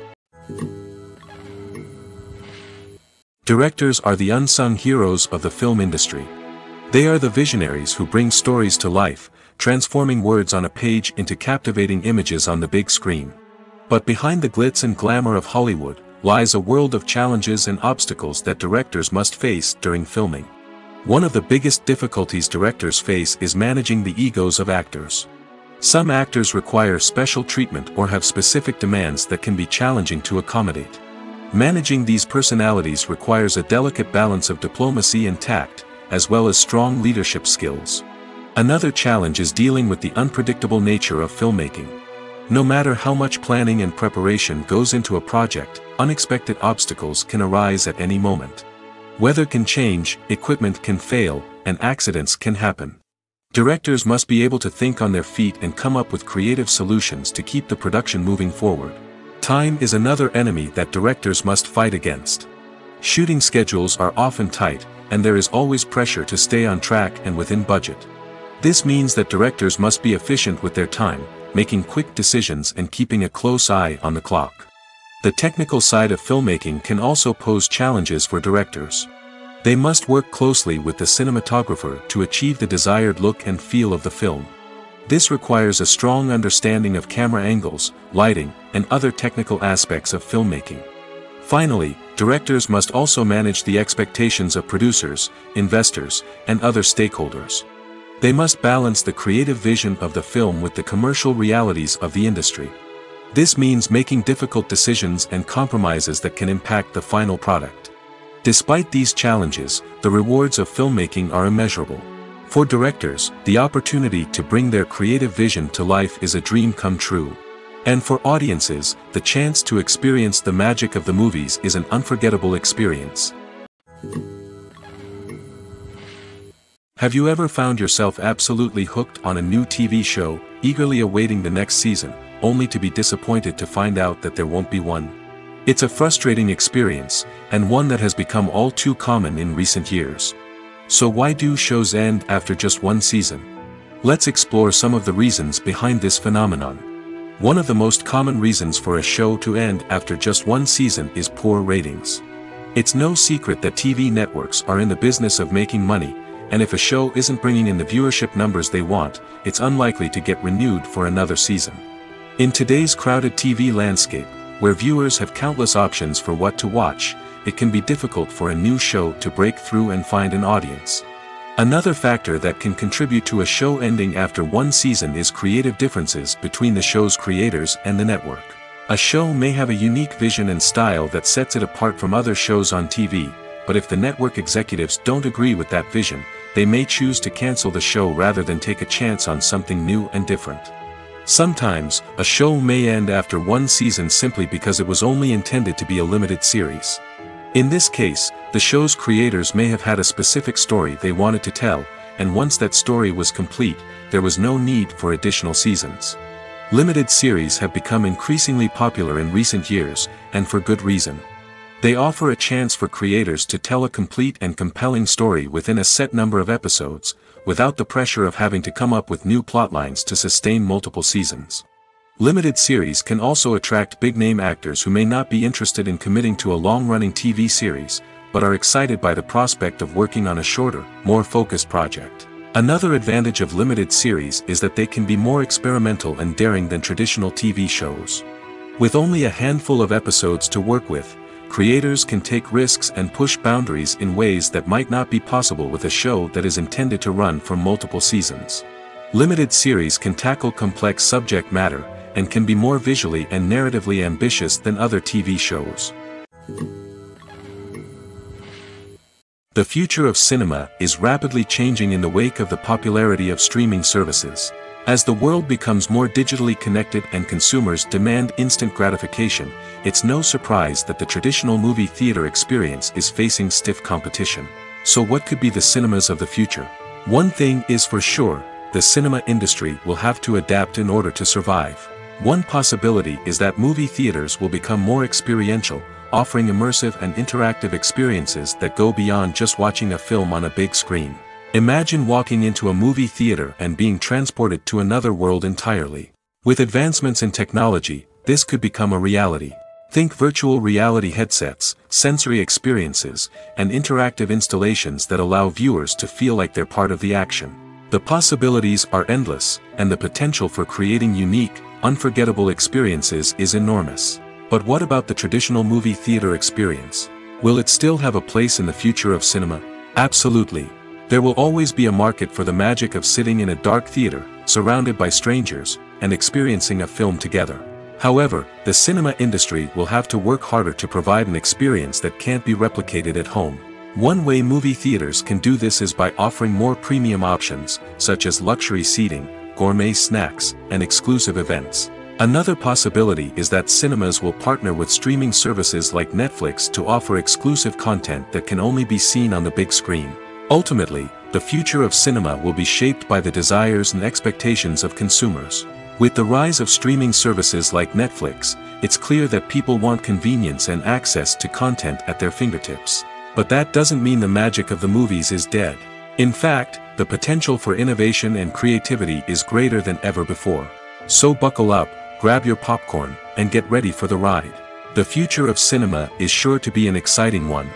Speaker 1: Directors are the unsung heroes of the film industry. They are the visionaries who bring stories to life, transforming words on a page into captivating images on the big screen. But behind the glitz and glamour of Hollywood, lies a world of challenges and obstacles that directors must face during filming. One of the biggest difficulties directors face is managing the egos of actors. Some actors require special treatment or have specific demands that can be challenging to accommodate. Managing these personalities requires a delicate balance of diplomacy and tact, as well as strong leadership skills. Another challenge is dealing with the unpredictable nature of filmmaking. No matter how much planning and preparation goes into a project, unexpected obstacles can arise at any moment. Weather can change, equipment can fail, and accidents can happen. Directors must be able to think on their feet and come up with creative solutions to keep the production moving forward. Time is another enemy that directors must fight against. Shooting schedules are often tight, and there is always pressure to stay on track and within budget. This means that directors must be efficient with their time, making quick decisions and keeping a close eye on the clock. The technical side of filmmaking can also pose challenges for directors. They must work closely with the cinematographer to achieve the desired look and feel of the film. This requires a strong understanding of camera angles, lighting, and other technical aspects of filmmaking. Finally, directors must also manage the expectations of producers, investors, and other stakeholders. They must balance the creative vision of the film with the commercial realities of the industry. This means making difficult decisions and compromises that can impact the final product. Despite these challenges, the rewards of filmmaking are immeasurable. For directors, the opportunity to bring their creative vision to life is a dream come true. And for audiences, the chance to experience the magic of the movies is an unforgettable experience. Have you ever found yourself absolutely hooked on a new TV show, eagerly awaiting the next season, only to be disappointed to find out that there won't be one? It's a frustrating experience, and one that has become all too common in recent years. So why do shows end after just one season? Let's explore some of the reasons behind this phenomenon. One of the most common reasons for a show to end after just one season is poor ratings. It's no secret that TV networks are in the business of making money, and if a show isn't bringing in the viewership numbers they want, it's unlikely to get renewed for another season. In today's crowded TV landscape, where viewers have countless options for what to watch, it can be difficult for a new show to break through and find an audience. Another factor that can contribute to a show ending after one season is creative differences between the show's creators and the network. A show may have a unique vision and style that sets it apart from other shows on TV, but if the network executives don't agree with that vision, they may choose to cancel the show rather than take a chance on something new and different. Sometimes, a show may end after one season simply because it was only intended to be a limited series. In this case, the show's creators may have had a specific story they wanted to tell, and once that story was complete, there was no need for additional seasons. Limited series have become increasingly popular in recent years, and for good reason. They offer a chance for creators to tell a complete and compelling story within a set number of episodes, without the pressure of having to come up with new plotlines to sustain multiple seasons. Limited series can also attract big-name actors who may not be interested in committing to a long-running TV series, but are excited by the prospect of working on a shorter, more focused project. Another advantage of limited series is that they can be more experimental and daring than traditional TV shows. With only a handful of episodes to work with, creators can take risks and push boundaries in ways that might not be possible with a show that is intended to run for multiple seasons. Limited series can tackle complex subject matter, and can be more visually and narratively ambitious than other TV shows. The future of cinema is rapidly changing in the wake of the popularity of streaming services. As the world becomes more digitally connected and consumers demand instant gratification, it's no surprise that the traditional movie theater experience is facing stiff competition. So what could be the cinemas of the future? One thing is for sure, the cinema industry will have to adapt in order to survive. One possibility is that movie theaters will become more experiential, offering immersive and interactive experiences that go beyond just watching a film on a big screen. Imagine walking into a movie theater and being transported to another world entirely. With advancements in technology, this could become a reality. Think virtual reality headsets, sensory experiences, and interactive installations that allow viewers to feel like they're part of the action. The possibilities are endless, and the potential for creating unique, unforgettable experiences is enormous. But what about the traditional movie theater experience? Will it still have a place in the future of cinema? Absolutely. There will always be a market for the magic of sitting in a dark theater, surrounded by strangers, and experiencing a film together. However, the cinema industry will have to work harder to provide an experience that can't be replicated at home. One way movie theaters can do this is by offering more premium options, such as luxury seating, gourmet snacks, and exclusive events. Another possibility is that cinemas will partner with streaming services like Netflix to offer exclusive content that can only be seen on the big screen. Ultimately, the future of cinema will be shaped by the desires and expectations of consumers. With the rise of streaming services like Netflix, it's clear that people want convenience and access to content at their fingertips. But that doesn't mean the magic of the movies is dead. In fact, the potential for innovation and creativity is greater than ever before. So buckle up, grab your popcorn, and get ready for the ride. The future of cinema is sure to be an exciting one.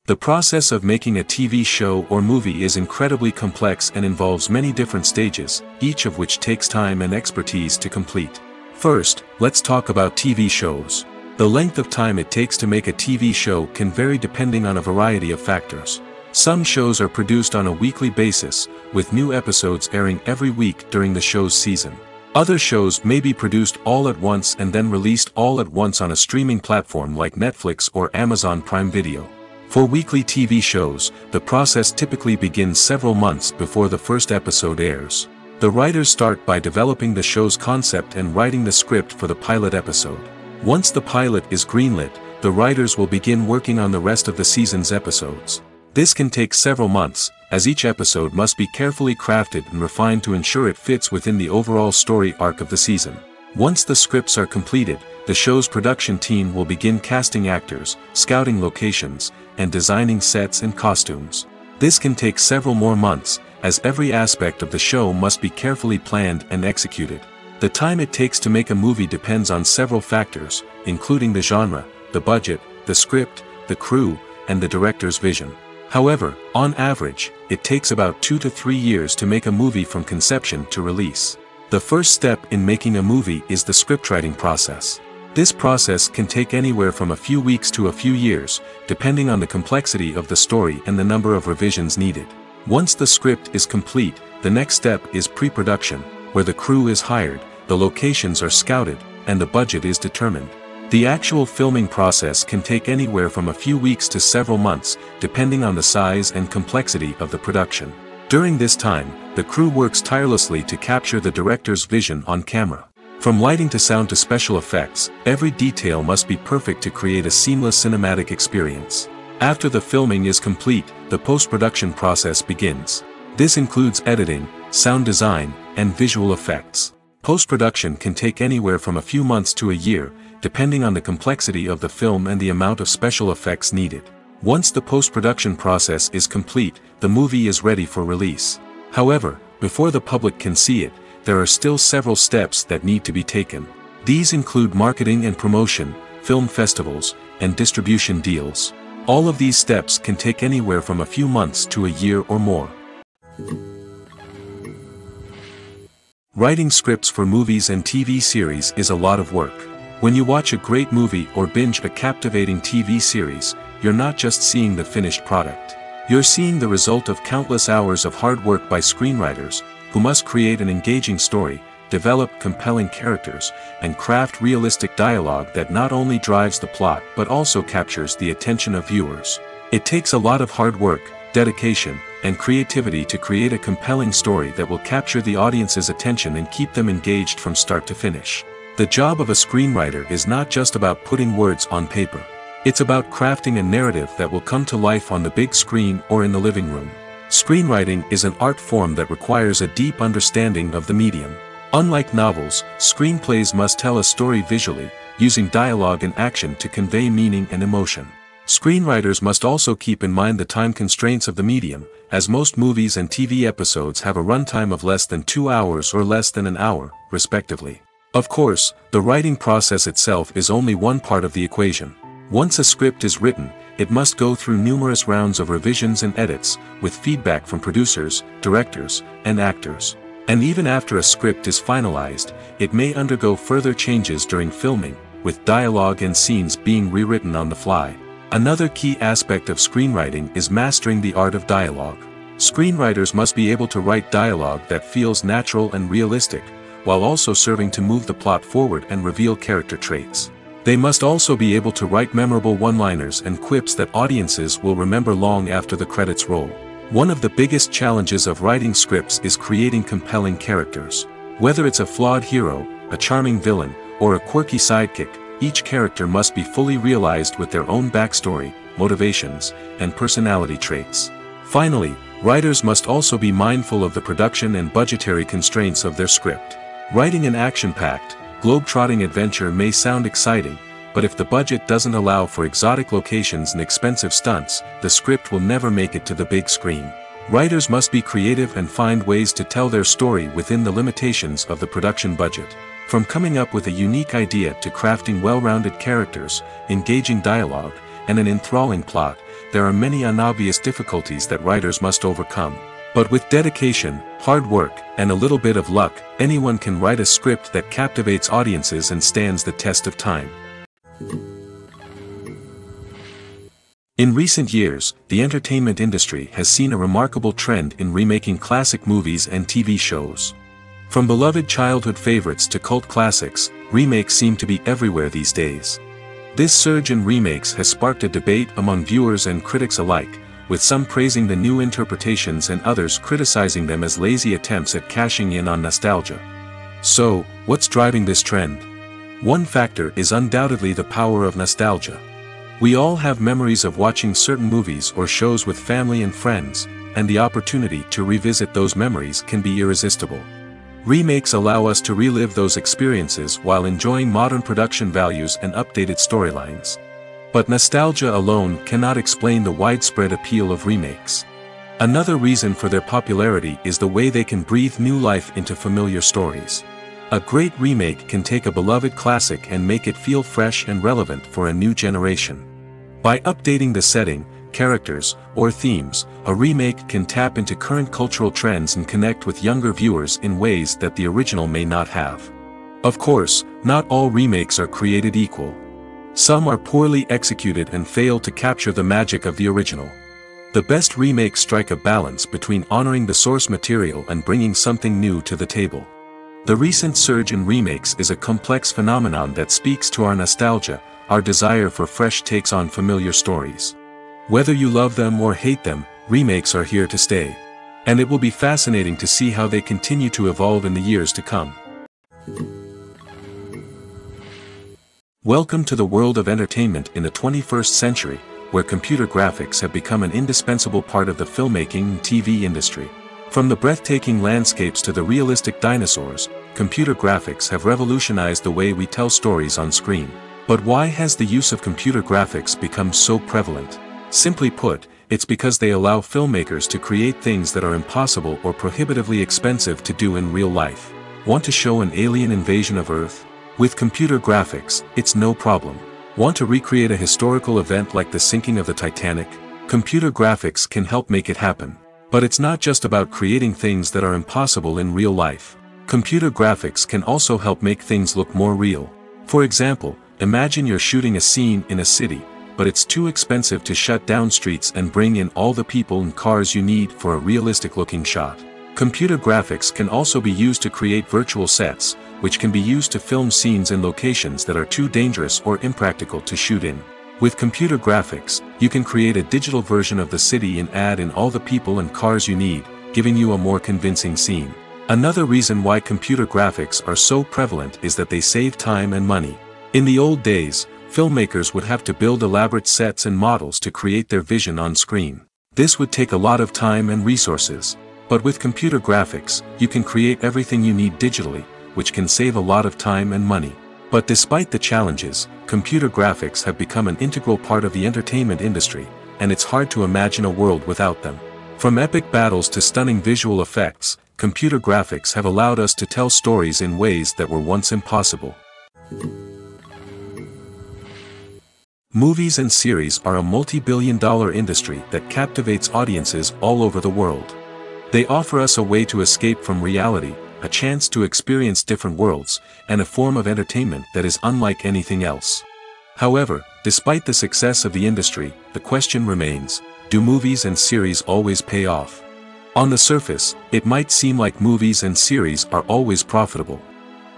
Speaker 1: The process of making a TV show or movie is incredibly complex and involves many different stages, each of which takes time and expertise to complete. First, let's talk about TV shows. The length of time it takes to make a TV show can vary depending on a variety of factors. Some shows are produced on a weekly basis, with new episodes airing every week during the show's season. Other shows may be produced all at once and then released all at once on a streaming platform like Netflix or Amazon Prime Video. For weekly TV shows, the process typically begins several months before the first episode airs. The writers start by developing the show's concept and writing the script for the pilot episode. Once the pilot is greenlit, the writers will begin working on the rest of the season's episodes. This can take several months, as each episode must be carefully crafted and refined to ensure it fits within the overall story arc of the season. Once the scripts are completed, the show's production team will begin casting actors, scouting locations, and designing sets and costumes. This can take several more months, as every aspect of the show must be carefully planned and executed. The time it takes to make a movie depends on several factors, including the genre, the budget, the script, the crew, and the director's vision. However, on average, it takes about 2 to 3 years to make a movie from conception to release. The first step in making a movie is the scriptwriting process. This process can take anywhere from a few weeks to a few years, depending on the complexity of the story and the number of revisions needed. Once the script is complete, the next step is pre-production, where the crew is hired, the locations are scouted, and the budget is determined. The actual filming process can take anywhere from a few weeks to several months, depending on the size and complexity of the production. During this time, the crew works tirelessly to capture the director's vision on camera. From lighting to sound to special effects, every detail must be perfect to create a seamless cinematic experience. After the filming is complete, the post-production process begins. This includes editing, sound design, and visual effects. Post-production can take anywhere from a few months to a year, depending on the complexity of the film and the amount of special effects needed. Once the post-production process is complete, the movie is ready for release. However, before the public can see it, there are still several steps that need to be taken. These include marketing and promotion, film festivals, and distribution deals. All of these steps can take anywhere from a few months to a year or more. Writing scripts for movies and TV series is a lot of work. When you watch a great movie or binge a captivating TV series, you're not just seeing the finished product. You're seeing the result of countless hours of hard work by screenwriters, who must create an engaging story, develop compelling characters, and craft realistic dialogue that not only drives the plot but also captures the attention of viewers. It takes a lot of hard work, dedication, and creativity to create a compelling story that will capture the audience's attention and keep them engaged from start to finish. The job of a screenwriter is not just about putting words on paper. It's about crafting a narrative that will come to life on the big screen or in the living room. Screenwriting is an art form that requires a deep understanding of the medium. Unlike novels, screenplays must tell a story visually, using dialogue and action to convey meaning and emotion. Screenwriters must also keep in mind the time constraints of the medium, as most movies and TV episodes have a runtime of less than 2 hours or less than an hour, respectively. Of course, the writing process itself is only one part of the equation. Once a script is written, it must go through numerous rounds of revisions and edits, with feedback from producers, directors, and actors. And even after a script is finalized, it may undergo further changes during filming, with dialogue and scenes being rewritten on the fly. Another key aspect of screenwriting is mastering the art of dialogue. Screenwriters must be able to write dialogue that feels natural and realistic, while also serving to move the plot forward and reveal character traits. They must also be able to write memorable one-liners and quips that audiences will remember long after the credits roll. One of the biggest challenges of writing scripts is creating compelling characters. Whether it's a flawed hero, a charming villain, or a quirky sidekick, each character must be fully realized with their own backstory, motivations, and personality traits. Finally, writers must also be mindful of the production and budgetary constraints of their script. Writing an action-packed, globe-trotting adventure may sound exciting, but if the budget doesn't allow for exotic locations and expensive stunts, the script will never make it to the big screen. Writers must be creative and find ways to tell their story within the limitations of the production budget. From coming up with a unique idea to crafting well-rounded characters, engaging dialogue, and an enthralling plot, there are many unobvious difficulties that writers must overcome. But with dedication, hard work, and a little bit of luck, anyone can write a script that captivates audiences and stands the test of time. In recent years, the entertainment industry has seen a remarkable trend in remaking classic movies and TV shows. From beloved childhood favorites to cult classics, remakes seem to be everywhere these days. This surge in remakes has sparked a debate among viewers and critics alike, with some praising the new interpretations and others criticizing them as lazy attempts at cashing in on nostalgia. So, what's driving this trend? One factor is undoubtedly the power of nostalgia. We all have memories of watching certain movies or shows with family and friends, and the opportunity to revisit those memories can be irresistible. Remakes allow us to relive those experiences while enjoying modern production values and updated storylines. But nostalgia alone cannot explain the widespread appeal of remakes. Another reason for their popularity is the way they can breathe new life into familiar stories. A great remake can take a beloved classic and make it feel fresh and relevant for a new generation. By updating the setting, characters, or themes, a remake can tap into current cultural trends and connect with younger viewers in ways that the original may not have. Of course, not all remakes are created equal. Some are poorly executed and fail to capture the magic of the original. The best remakes strike a balance between honoring the source material and bringing something new to the table. The recent surge in remakes is a complex phenomenon that speaks to our nostalgia, our desire for fresh takes on familiar stories. Whether you love them or hate them, remakes are here to stay. And it will be fascinating to see how they continue to evolve in the years to come. Welcome to the world of entertainment in the 21st century, where computer graphics have become an indispensable part of the filmmaking and TV industry. From the breathtaking landscapes to the realistic dinosaurs, computer graphics have revolutionized the way we tell stories on screen. But why has the use of computer graphics become so prevalent? Simply put, it's because they allow filmmakers to create things that are impossible or prohibitively expensive to do in real life. Want to show an alien invasion of Earth? With computer graphics, it's no problem. Want to recreate a historical event like the sinking of the Titanic? Computer graphics can help make it happen. But it's not just about creating things that are impossible in real life. Computer graphics can also help make things look more real. For example, imagine you're shooting a scene in a city, but it's too expensive to shut down streets and bring in all the people and cars you need for a realistic-looking shot. Computer graphics can also be used to create virtual sets, which can be used to film scenes in locations that are too dangerous or impractical to shoot in. With computer graphics, you can create a digital version of the city and add in all the people and cars you need, giving you a more convincing scene. Another reason why computer graphics are so prevalent is that they save time and money. In the old days, filmmakers would have to build elaborate sets and models to create their vision on screen. This would take a lot of time and resources. But with computer graphics, you can create everything you need digitally, which can save a lot of time and money. But despite the challenges, computer graphics have become an integral part of the entertainment industry, and it's hard to imagine a world without them. From epic battles to stunning visual effects, computer graphics have allowed us to tell stories in ways that were once impossible. Movies and series are a multi-billion-dollar industry that captivates audiences all over the world. They offer us a way to escape from reality, a chance to experience different worlds, and a form of entertainment that is unlike anything else. However, despite the success of the industry, the question remains, do movies and series always pay off? On the surface, it might seem like movies and series are always profitable.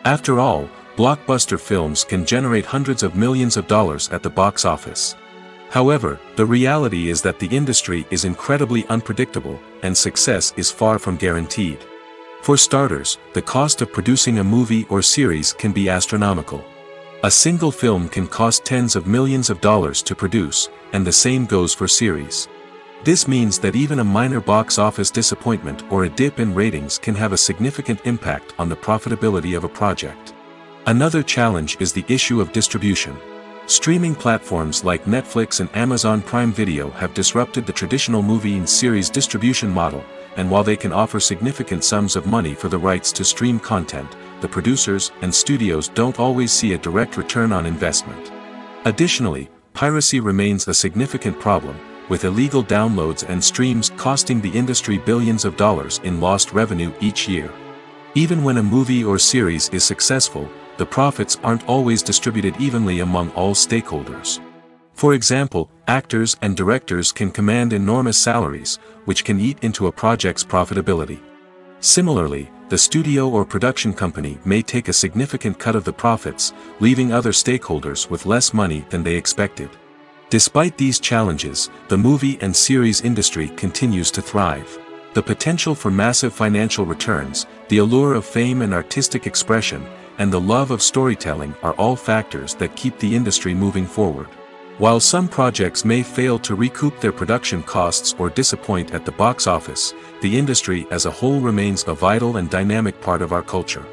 Speaker 1: After all, blockbuster films can generate hundreds of millions of dollars at the box office. However, the reality is that the industry is incredibly unpredictable, and success is far from guaranteed. For starters, the cost of producing a movie or series can be astronomical. A single film can cost tens of millions of dollars to produce, and the same goes for series. This means that even a minor box office disappointment or a dip in ratings can have a significant impact on the profitability of a project. Another challenge is the issue of distribution. Streaming platforms like Netflix and Amazon Prime Video have disrupted the traditional movie and series distribution model, and while they can offer significant sums of money for the rights to stream content, the producers and studios don't always see a direct return on investment. Additionally, piracy remains a significant problem, with illegal downloads and streams costing the industry billions of dollars in lost revenue each year. Even when a movie or series is successful, the profits aren't always distributed evenly among all stakeholders. For example, actors and directors can command enormous salaries, which can eat into a project's profitability. Similarly, the studio or production company may take a significant cut of the profits, leaving other stakeholders with less money than they expected. Despite these challenges, the movie and series industry continues to thrive. The potential for massive financial returns, the allure of fame and artistic expression, and the love of storytelling are all factors that keep the industry moving forward. While some projects may fail to recoup their production costs or disappoint at the box office, the industry as a whole remains a vital and dynamic part of our culture.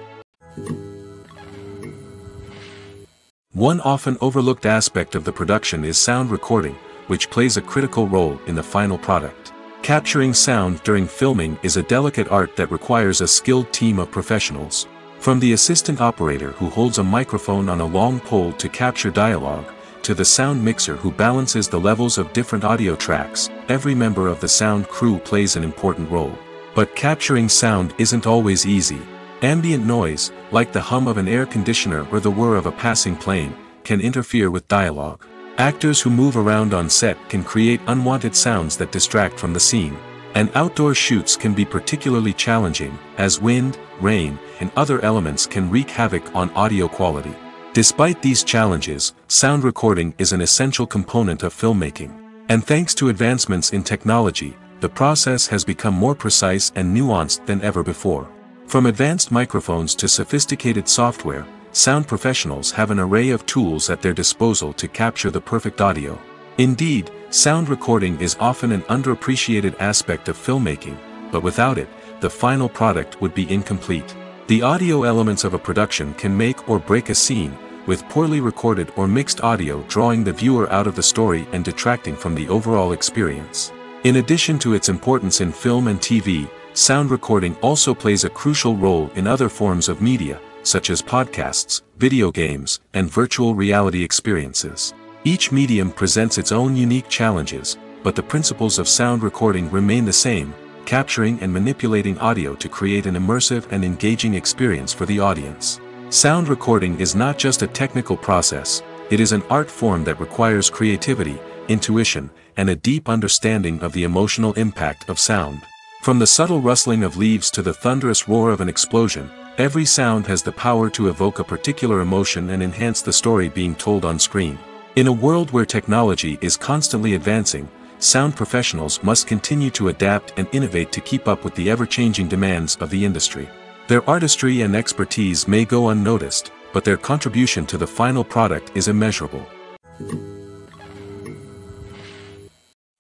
Speaker 1: One often overlooked aspect of the production is sound recording, which plays a critical role in the final product. Capturing sound during filming is a delicate art that requires a skilled team of professionals. From the assistant operator who holds a microphone on a long pole to capture dialogue, to the sound mixer who balances the levels of different audio tracks, every member of the sound crew plays an important role. But capturing sound isn't always easy. Ambient noise, like the hum of an air conditioner or the whir of a passing plane, can interfere with dialogue. Actors who move around on set can create unwanted sounds that distract from the scene. And outdoor shoots can be particularly challenging, as wind, rain, and other elements can wreak havoc on audio quality. Despite these challenges, sound recording is an essential component of filmmaking. And thanks to advancements in technology, the process has become more precise and nuanced than ever before. From advanced microphones to sophisticated software, sound professionals have an array of tools at their disposal to capture the perfect audio. Indeed, sound recording is often an underappreciated aspect of filmmaking, but without it, the final product would be incomplete. The audio elements of a production can make or break a scene, with poorly recorded or mixed audio drawing the viewer out of the story and detracting from the overall experience. In addition to its importance in film and TV, sound recording also plays a crucial role in other forms of media, such as podcasts, video games, and virtual reality experiences. Each medium presents its own unique challenges, but the principles of sound recording remain the same, capturing and manipulating audio to create an immersive and engaging experience for the audience. Sound recording is not just a technical process, it is an art form that requires creativity, intuition, and a deep understanding of the emotional impact of sound. From the subtle rustling of leaves to the thunderous roar of an explosion, every sound has the power to evoke a particular emotion and enhance the story being told on screen. In a world where technology is constantly advancing, sound professionals must continue to adapt and innovate to keep up with the ever-changing demands of the industry. Their artistry and expertise may go unnoticed, but their contribution to the final product is immeasurable.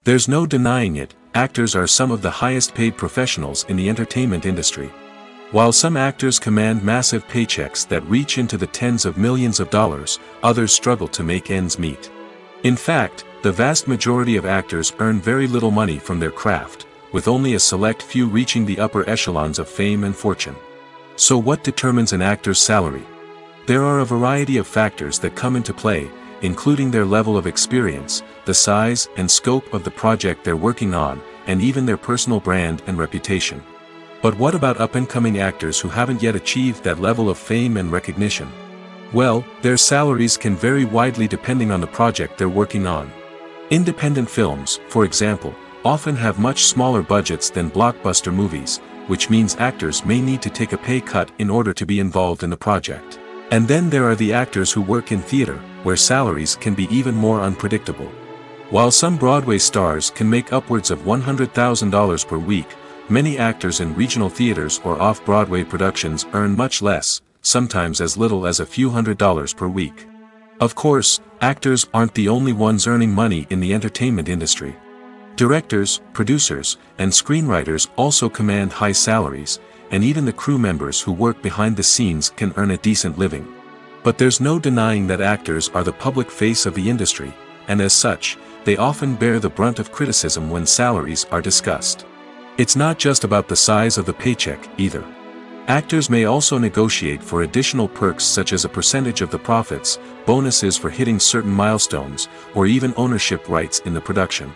Speaker 1: There's no denying it, actors are some of the highest-paid professionals in the entertainment industry. While some actors command massive paychecks that reach into the tens of millions of dollars, others struggle to make ends meet. In fact, the vast majority of actors earn very little money from their craft, with only a select few reaching the upper echelons of fame and fortune. So what determines an actor's salary? There are a variety of factors that come into play, including their level of experience, the size and scope of the project they're working on, and even their personal brand and reputation. But what about up-and-coming actors who haven't yet achieved that level of fame and recognition? Well, their salaries can vary widely depending on the project they're working on. Independent films, for example, often have much smaller budgets than blockbuster movies, which means actors may need to take a pay cut in order to be involved in the project. And then there are the actors who work in theater, where salaries can be even more unpredictable. While some Broadway stars can make upwards of $100,000 per week, many actors in regional theaters or off-Broadway productions earn much less, sometimes as little as a few $100s per week. Of course, actors aren't the only ones earning money in the entertainment industry. Directors, producers, and screenwriters also command high salaries, and even the crew members who work behind the scenes can earn a decent living. But there's no denying that actors are the public face of the industry, and as such, they often bear the brunt of criticism when salaries are discussed. It's not just about the size of the paycheck, either. Actors may also negotiate for additional perks such as a percentage of the profits, bonuses for hitting certain milestones, or even ownership rights in the production.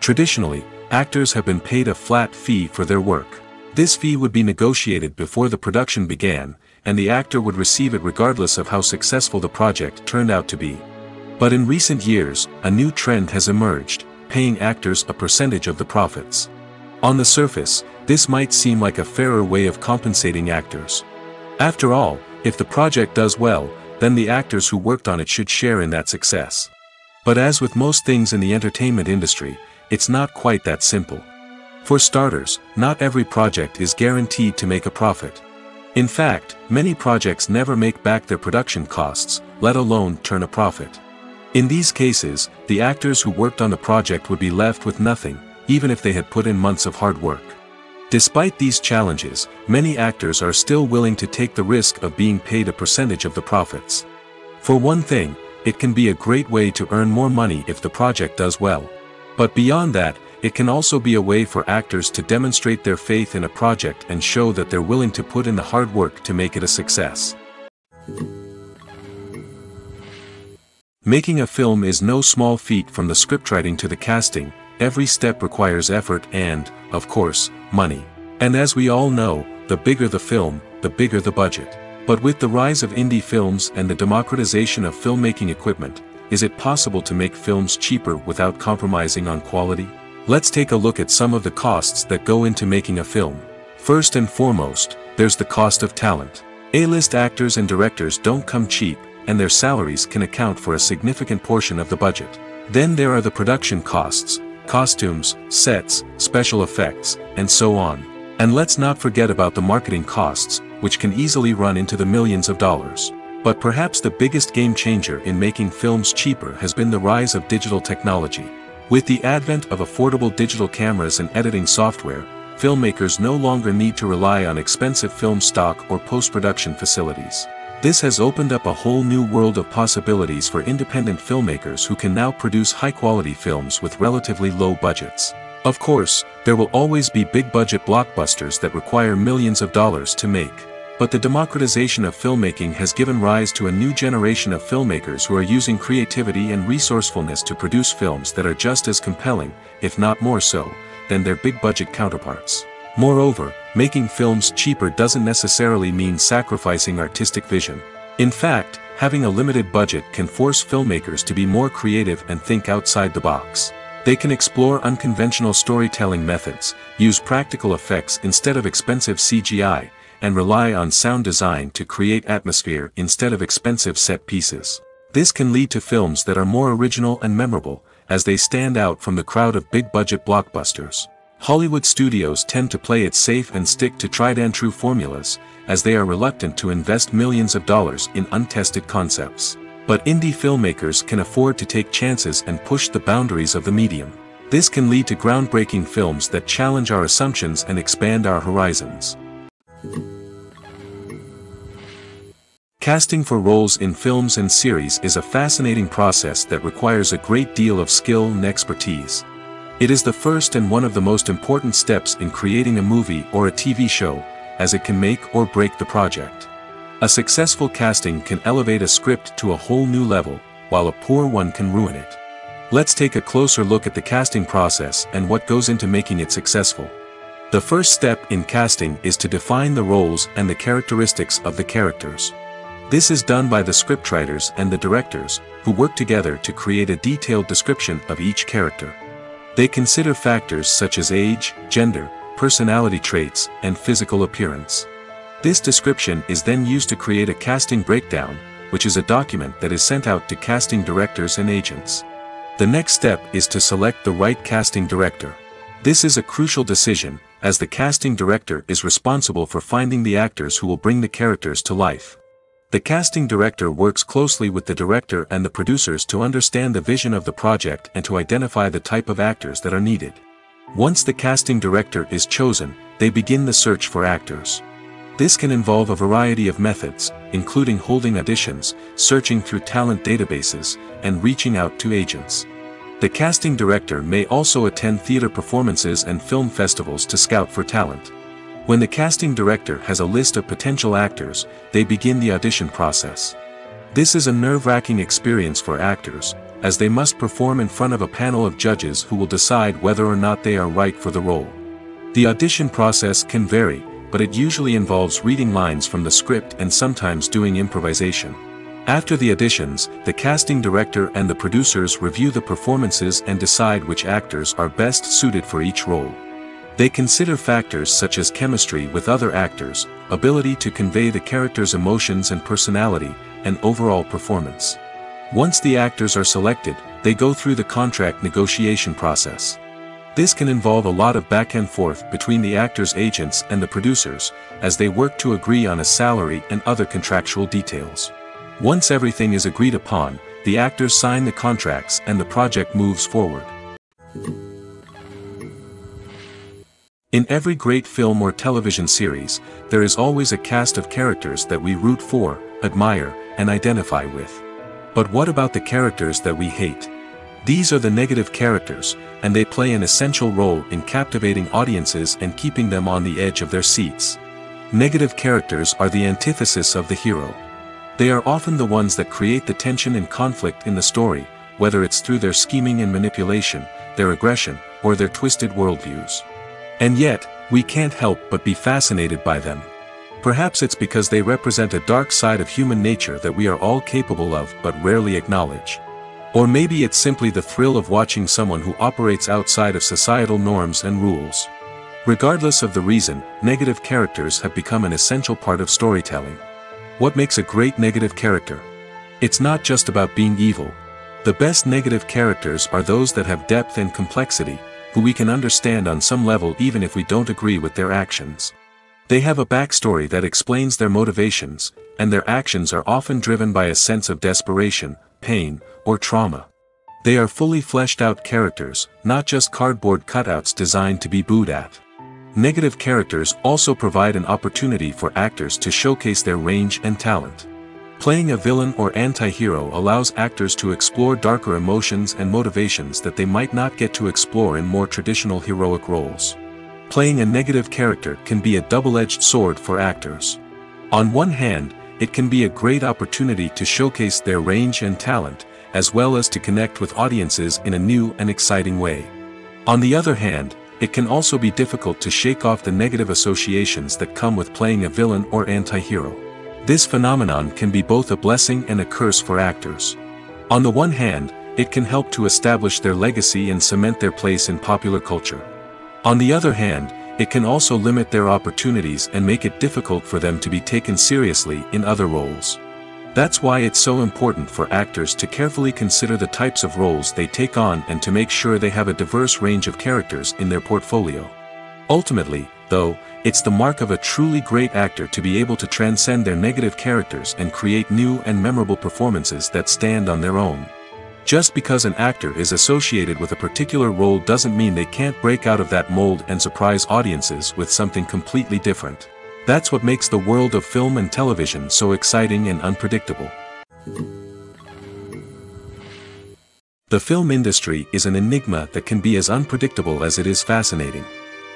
Speaker 1: Traditionally, actors have been paid a flat fee for their work. This fee would be negotiated before the production began, and the actor would receive it regardless of how successful the project turned out to be. But in recent years, a new trend has emerged, paying actors a percentage of the profits. On the surface, this might seem like a fairer way of compensating actors. After all, if the project does well, then the actors who worked on it should share in that success. But as with most things in the entertainment industry, it's not quite that simple. For starters, not every project is guaranteed to make a profit. In fact, many projects never make back their production costs, let alone turn a profit. In these cases, the actors who worked on the project would be left with nothing, even if they had put in months of hard work. Despite these challenges, many actors are still willing to take the risk of being paid a percentage of the profits. For one thing, it can be a great way to earn more money if the project does well. But beyond that, it can also be a way for actors to demonstrate their faith in a project and show that they're willing to put in the hard work to make it a success. Making a film is no small feat. From the scriptwriting to the casting, every step requires effort and, of course, money. And as we all know, the bigger the film, the bigger the budget. But with the rise of indie films and the democratization of filmmaking equipment, is it possible to make films cheaper without compromising on quality? Let's take a look at some of the costs that go into making a film. First and foremost, there's the cost of talent. A-list actors and directors don't come cheap, and their salaries can account for a significant portion of the budget. Then there are the production costs, costumes, sets, special effects, and so on. And let's not forget about the marketing costs, which can easily run into the millions of dollars. But perhaps the biggest game changer in making films cheaper has been the rise of digital technology. With the advent of affordable digital cameras and editing software, filmmakers no longer need to rely on expensive film stock or post-production facilities. This has opened up a whole new world of possibilities for independent filmmakers who can now produce high-quality films with relatively low budgets. Of course, there will always be big-budget blockbusters that require millions of dollars to make. But the democratization of filmmaking has given rise to a new generation of filmmakers who are using creativity and resourcefulness to produce films that are just as compelling, if not more so, than their big-budget counterparts. Moreover, making films cheaper doesn't necessarily mean sacrificing artistic vision. In fact, having a limited budget can force filmmakers to be more creative and think outside the box. They can explore unconventional storytelling methods, use practical effects instead of expensive CGI, and rely on sound design to create atmosphere instead of expensive set pieces. This can lead to films that are more original and memorable, as they stand out from the crowd of big-budget blockbusters. Hollywood studios tend to play it safe and stick to tried-and-true formulas, as they are reluctant to invest millions of dollars in untested concepts. But indie filmmakers can afford to take chances and push the boundaries of the medium. This can lead to groundbreaking films that challenge our assumptions and expand our horizons. Casting for roles in films and series is a fascinating process that requires a great deal of skill and expertise. It is the first and one of the most important steps in creating a movie or a TV show, as it can make or break the project. A successful casting can elevate a script to a whole new level, while a poor one can ruin it. Let's take a closer look at the casting process and what goes into making it successful. The first step in casting is to define the roles and the characteristics of the characters. This is done by the scriptwriters and the directors, who work together to create a detailed description of each character. They consider factors such as age, gender, personality traits, and physical appearance. This description is then used to create a casting breakdown, which is a document that is sent out to casting directors and agents. The next step is to select the right casting director. This is a crucial decision, as the casting director is responsible for finding the actors who will bring the characters to life. The casting director works closely with the director and the producers to understand the vision of the project and to identify the type of actors that are needed. Once the casting director is chosen, they begin the search for actors. This can involve a variety of methods, including holding auditions, searching through talent databases, and reaching out to agents. The casting director may also attend theater performances and film festivals to scout for talent. When the casting director has a list of potential actors, they begin the audition process. This is a nerve-wracking experience for actors, as they must perform in front of a panel of judges who will decide whether or not they are right for the role. The audition process can vary, but it usually involves reading lines from the script and sometimes doing improvisation. After the auditions, the casting director and the producers review the performances and decide which actors are best suited for each role. They consider factors such as chemistry with other actors, ability to convey the character's emotions and personality, and overall performance. Once the actors are selected, they go through the contract negotiation process. This can involve a lot of back and forth between the actors' agents and the producers, as they work to agree on a salary and other contractual details. Once everything is agreed upon, the actors sign the contracts and the project moves forward. In every great film or television series, there is always a cast of characters that we root for, admire, and identify with. But what about the characters that we hate? These are the negative characters, and they play an essential role in captivating audiences and keeping them on the edge of their seats. Negative characters are the antithesis of the hero. They are often the ones that create the tension and conflict in the story, whether it's through their scheming and manipulation, their aggression, or their twisted worldviews. And yet, we can't help but be fascinated by them. Perhaps it's because they represent a dark side of human nature that we are all capable of but rarely acknowledge. Or maybe it's simply the thrill of watching someone who operates outside of societal norms and rules. Regardless of the reason, negative characters have become an essential part of storytelling. What makes a great negative character? It's not just about being evil. The best negative characters are those that have depth and complexity, who we can understand on some level even if we don't agree with their actions. They have a backstory that explains their motivations, and their actions are often driven by a sense of desperation, pain, or trauma. They are fully fleshed out characters, not just cardboard cutouts designed to be booed at. Negative characters also provide an opportunity for actors to showcase their range and talent. Playing a villain or anti-hero allows actors to explore darker emotions and motivations that they might not get to explore in more traditional heroic roles. Playing a negative character can be a double-edged sword for actors. On one hand, it can be a great opportunity to showcase their range and talent, as well as to connect with audiences in a new and exciting way. On the other hand, it can also be difficult to shake off the negative associations that come with playing a villain or anti-hero. This phenomenon can be both a blessing and a curse for actors. On the one hand, it can help to establish their legacy and cement their place in popular culture. On the other hand, it can also limit their opportunities and make it difficult for them to be taken seriously in other roles. That's why it's so important for actors to carefully consider the types of roles they take on and to make sure they have a diverse range of characters in their portfolio. Ultimately, though, it's the mark of a truly great actor to be able to transcend their negative characters and create new and memorable performances that stand on their own. Just because an actor is associated with a particular role doesn't mean they can't break out of that mold and surprise audiences with something completely different. That's what makes the world of film and television so exciting and unpredictable. The film industry is an enigma that can be as unpredictable as it is fascinating.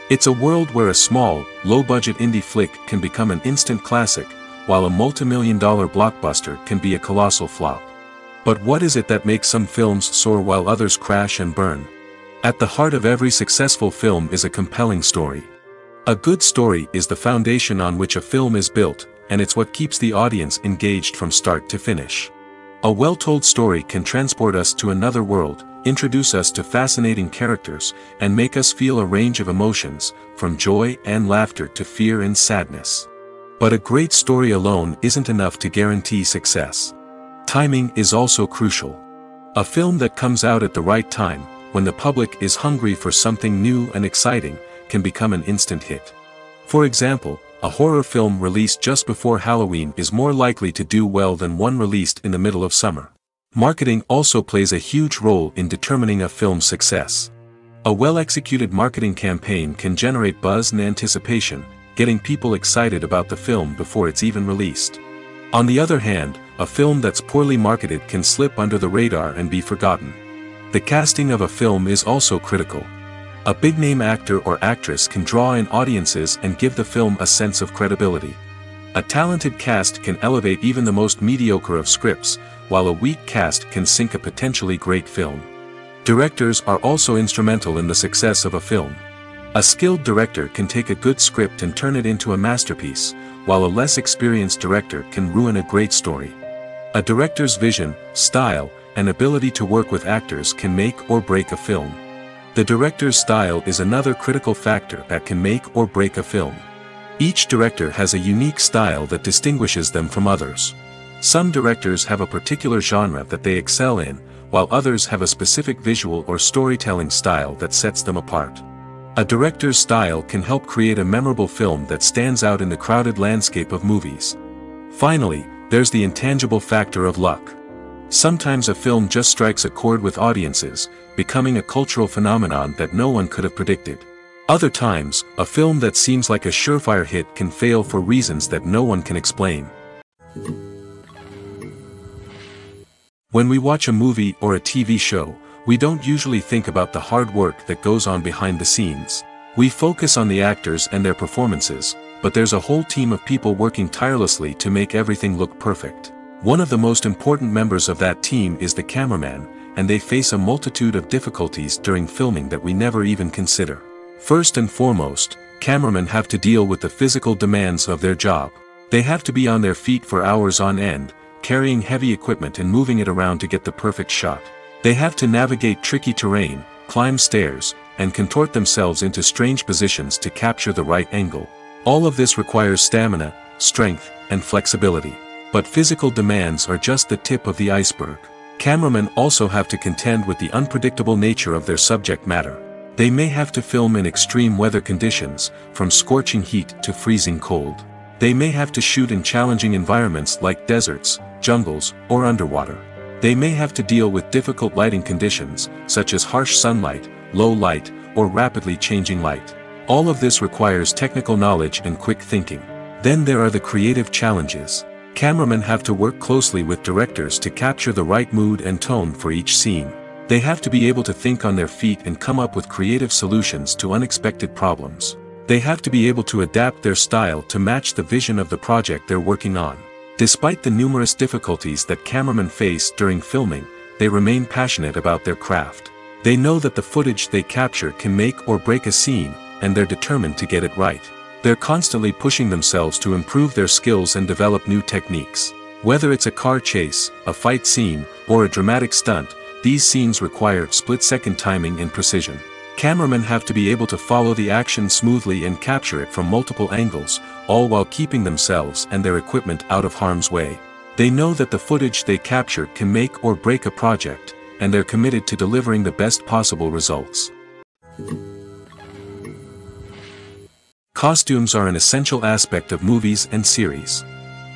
Speaker 1: It's a world where a small, low-budget indie flick can become an instant classic, while a multi-million-dollar blockbuster can be a colossal flop. But what is it that makes some films soar while others crash and burn? At the heart of every successful film is a compelling story. A good story is the foundation on which a film is built, and it's what keeps the audience engaged from start to finish. A well-told story can transport us to another world, introduce us to fascinating characters, and make us feel a range of emotions, from joy and laughter to fear and sadness. But a great story alone isn't enough to guarantee success. Timing is also crucial. A film that comes out at the right time, when the public is hungry for something new and exciting, can become an instant hit. For example, a horror film released just before Halloween is more likely to do well than one released in the middle of summer. Marketing also plays a huge role in determining a film's success. A well-executed marketing campaign can generate buzz and anticipation, getting people excited about the film before it's even released. On the other hand, a film that's poorly marketed can slip under the radar and be forgotten. The casting of a film is also critical. A big-name actor or actress can draw in audiences and give the film a sense of credibility. A talented cast can elevate even the most mediocre of scripts, while a weak cast can sink a potentially great film. Directors are also instrumental in the success of a film. A skilled director can take a good script and turn it into a masterpiece, while a less experienced director can ruin a great story. A director's vision, style, and ability to work with actors can make or break a film. The director's style is another critical factor that can make or break a film. Each director has a unique style that distinguishes them from others. Some directors have a particular genre that they excel in, while others have a specific visual or storytelling style that sets them apart. A director's style can help create a memorable film that stands out in the crowded landscape of movies. Finally, there's the intangible factor of luck. Sometimes a film just strikes a chord with audiences, becoming a cultural phenomenon that no one could have predicted. Other times, a film that seems like a surefire hit can fail for reasons that no one can explain. When we watch a movie or a TV show, we don't usually think about the hard work that goes on behind the scenes. We focus on the actors and their performances, but there's a whole team of people working tirelessly to make everything look perfect. One of the most important members of that team is the cameraman, and they face a multitude of difficulties during filming that we never even consider. First and foremost, cameramen have to deal with the physical demands of their job. They have to be on their feet for hours on end, carrying heavy equipment and moving it around to get the perfect shot. They have to navigate tricky terrain, climb stairs, and contort themselves into strange positions to capture the right angle. All of this requires stamina, strength, and flexibility. But physical demands are just the tip of the iceberg. Cameramen also have to contend with the unpredictable nature of their subject matter. They may have to film in extreme weather conditions, from scorching heat to freezing cold. They may have to shoot in challenging environments like deserts, jungles, or underwater. They may have to deal with difficult lighting conditions, such as harsh sunlight, low light, or rapidly changing light. All of this requires technical knowledge and quick thinking. Then there are the creative challenges. Cameramen have to work closely with directors to capture the right mood and tone for each scene. They have to be able to think on their feet and come up with creative solutions to unexpected problems. They have to be able to adapt their style to match the vision of the project they're working on. Despite the numerous difficulties that cameramen face during filming, they remain passionate about their craft. They know that the footage they capture can make or break a scene, and they're determined to get it right. They're constantly pushing themselves to improve their skills and develop new techniques. Whether it's a car chase, a fight scene, or a dramatic stunt, these scenes require split-second timing and precision. Cameramen have to be able to follow the action smoothly and capture it from multiple angles, all while keeping themselves and their equipment out of harm's way. They know that the footage they capture can make or break a project, and they're committed to delivering the best possible results. Costumes are an essential aspect of movies and series.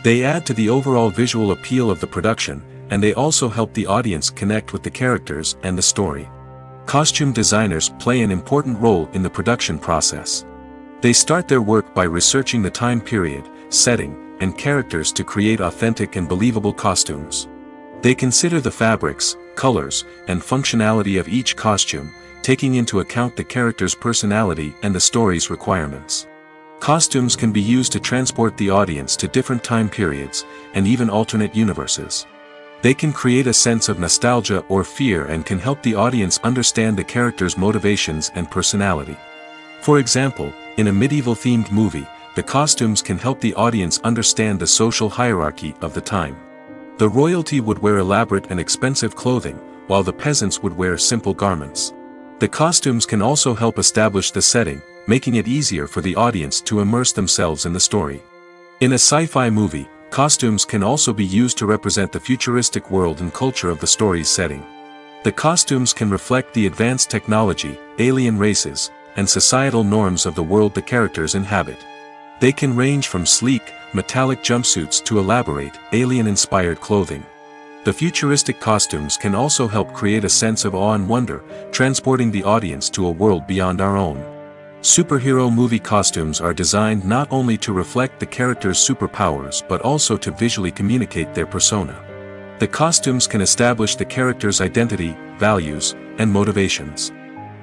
Speaker 1: They add to the overall visual appeal of the production, and they also help the audience connect with the characters and the story. Costume designers play an important role in the production process. They start their work by researching the time period, setting, and characters to create authentic and believable costumes. They consider the fabrics, colors, and functionality of each costume, taking into account the character's personality and the story's requirements. Costumes can be used to transport the audience to different time periods, and even alternate universes. They can create a sense of nostalgia or fear and can help the audience understand the character's motivations and personality. For example, in a medieval-themed movie, the costumes can help the audience understand the social hierarchy of the time. The royalty would wear elaborate and expensive clothing, while the peasants would wear simple garments. The costumes can also help establish the setting, making it easier for the audience to immerse themselves in the story. In a sci-fi movie, costumes can also be used to represent the futuristic world and culture of the story's setting. The costumes can reflect the advanced technology, alien races, and societal norms of the world the characters inhabit. They can range from sleek, metallic jumpsuits to elaborate, alien-inspired clothing. The futuristic costumes can also help create a sense of awe and wonder, transporting the audience to a world beyond our own. Superhero movie costumes are designed not only to reflect the character's superpowers but also to visually communicate their persona. The costumes can establish the character's identity, values, and motivations.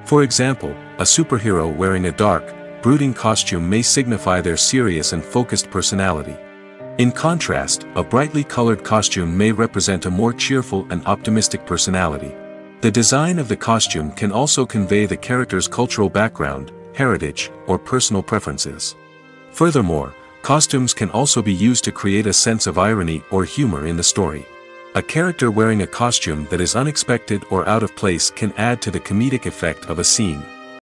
Speaker 1: For example, a superhero wearing a dark, brooding costume may signify their serious and focused personality. In contrast, a brightly colored costume may represent a more cheerful and optimistic personality. The design of the costume can also convey the character's cultural background, heritage, or personal preferences. Furthermore, costumes can also be used to create a sense of irony or humor in the story. A character wearing a costume that is unexpected or out of place can add to the comedic effect of a scene.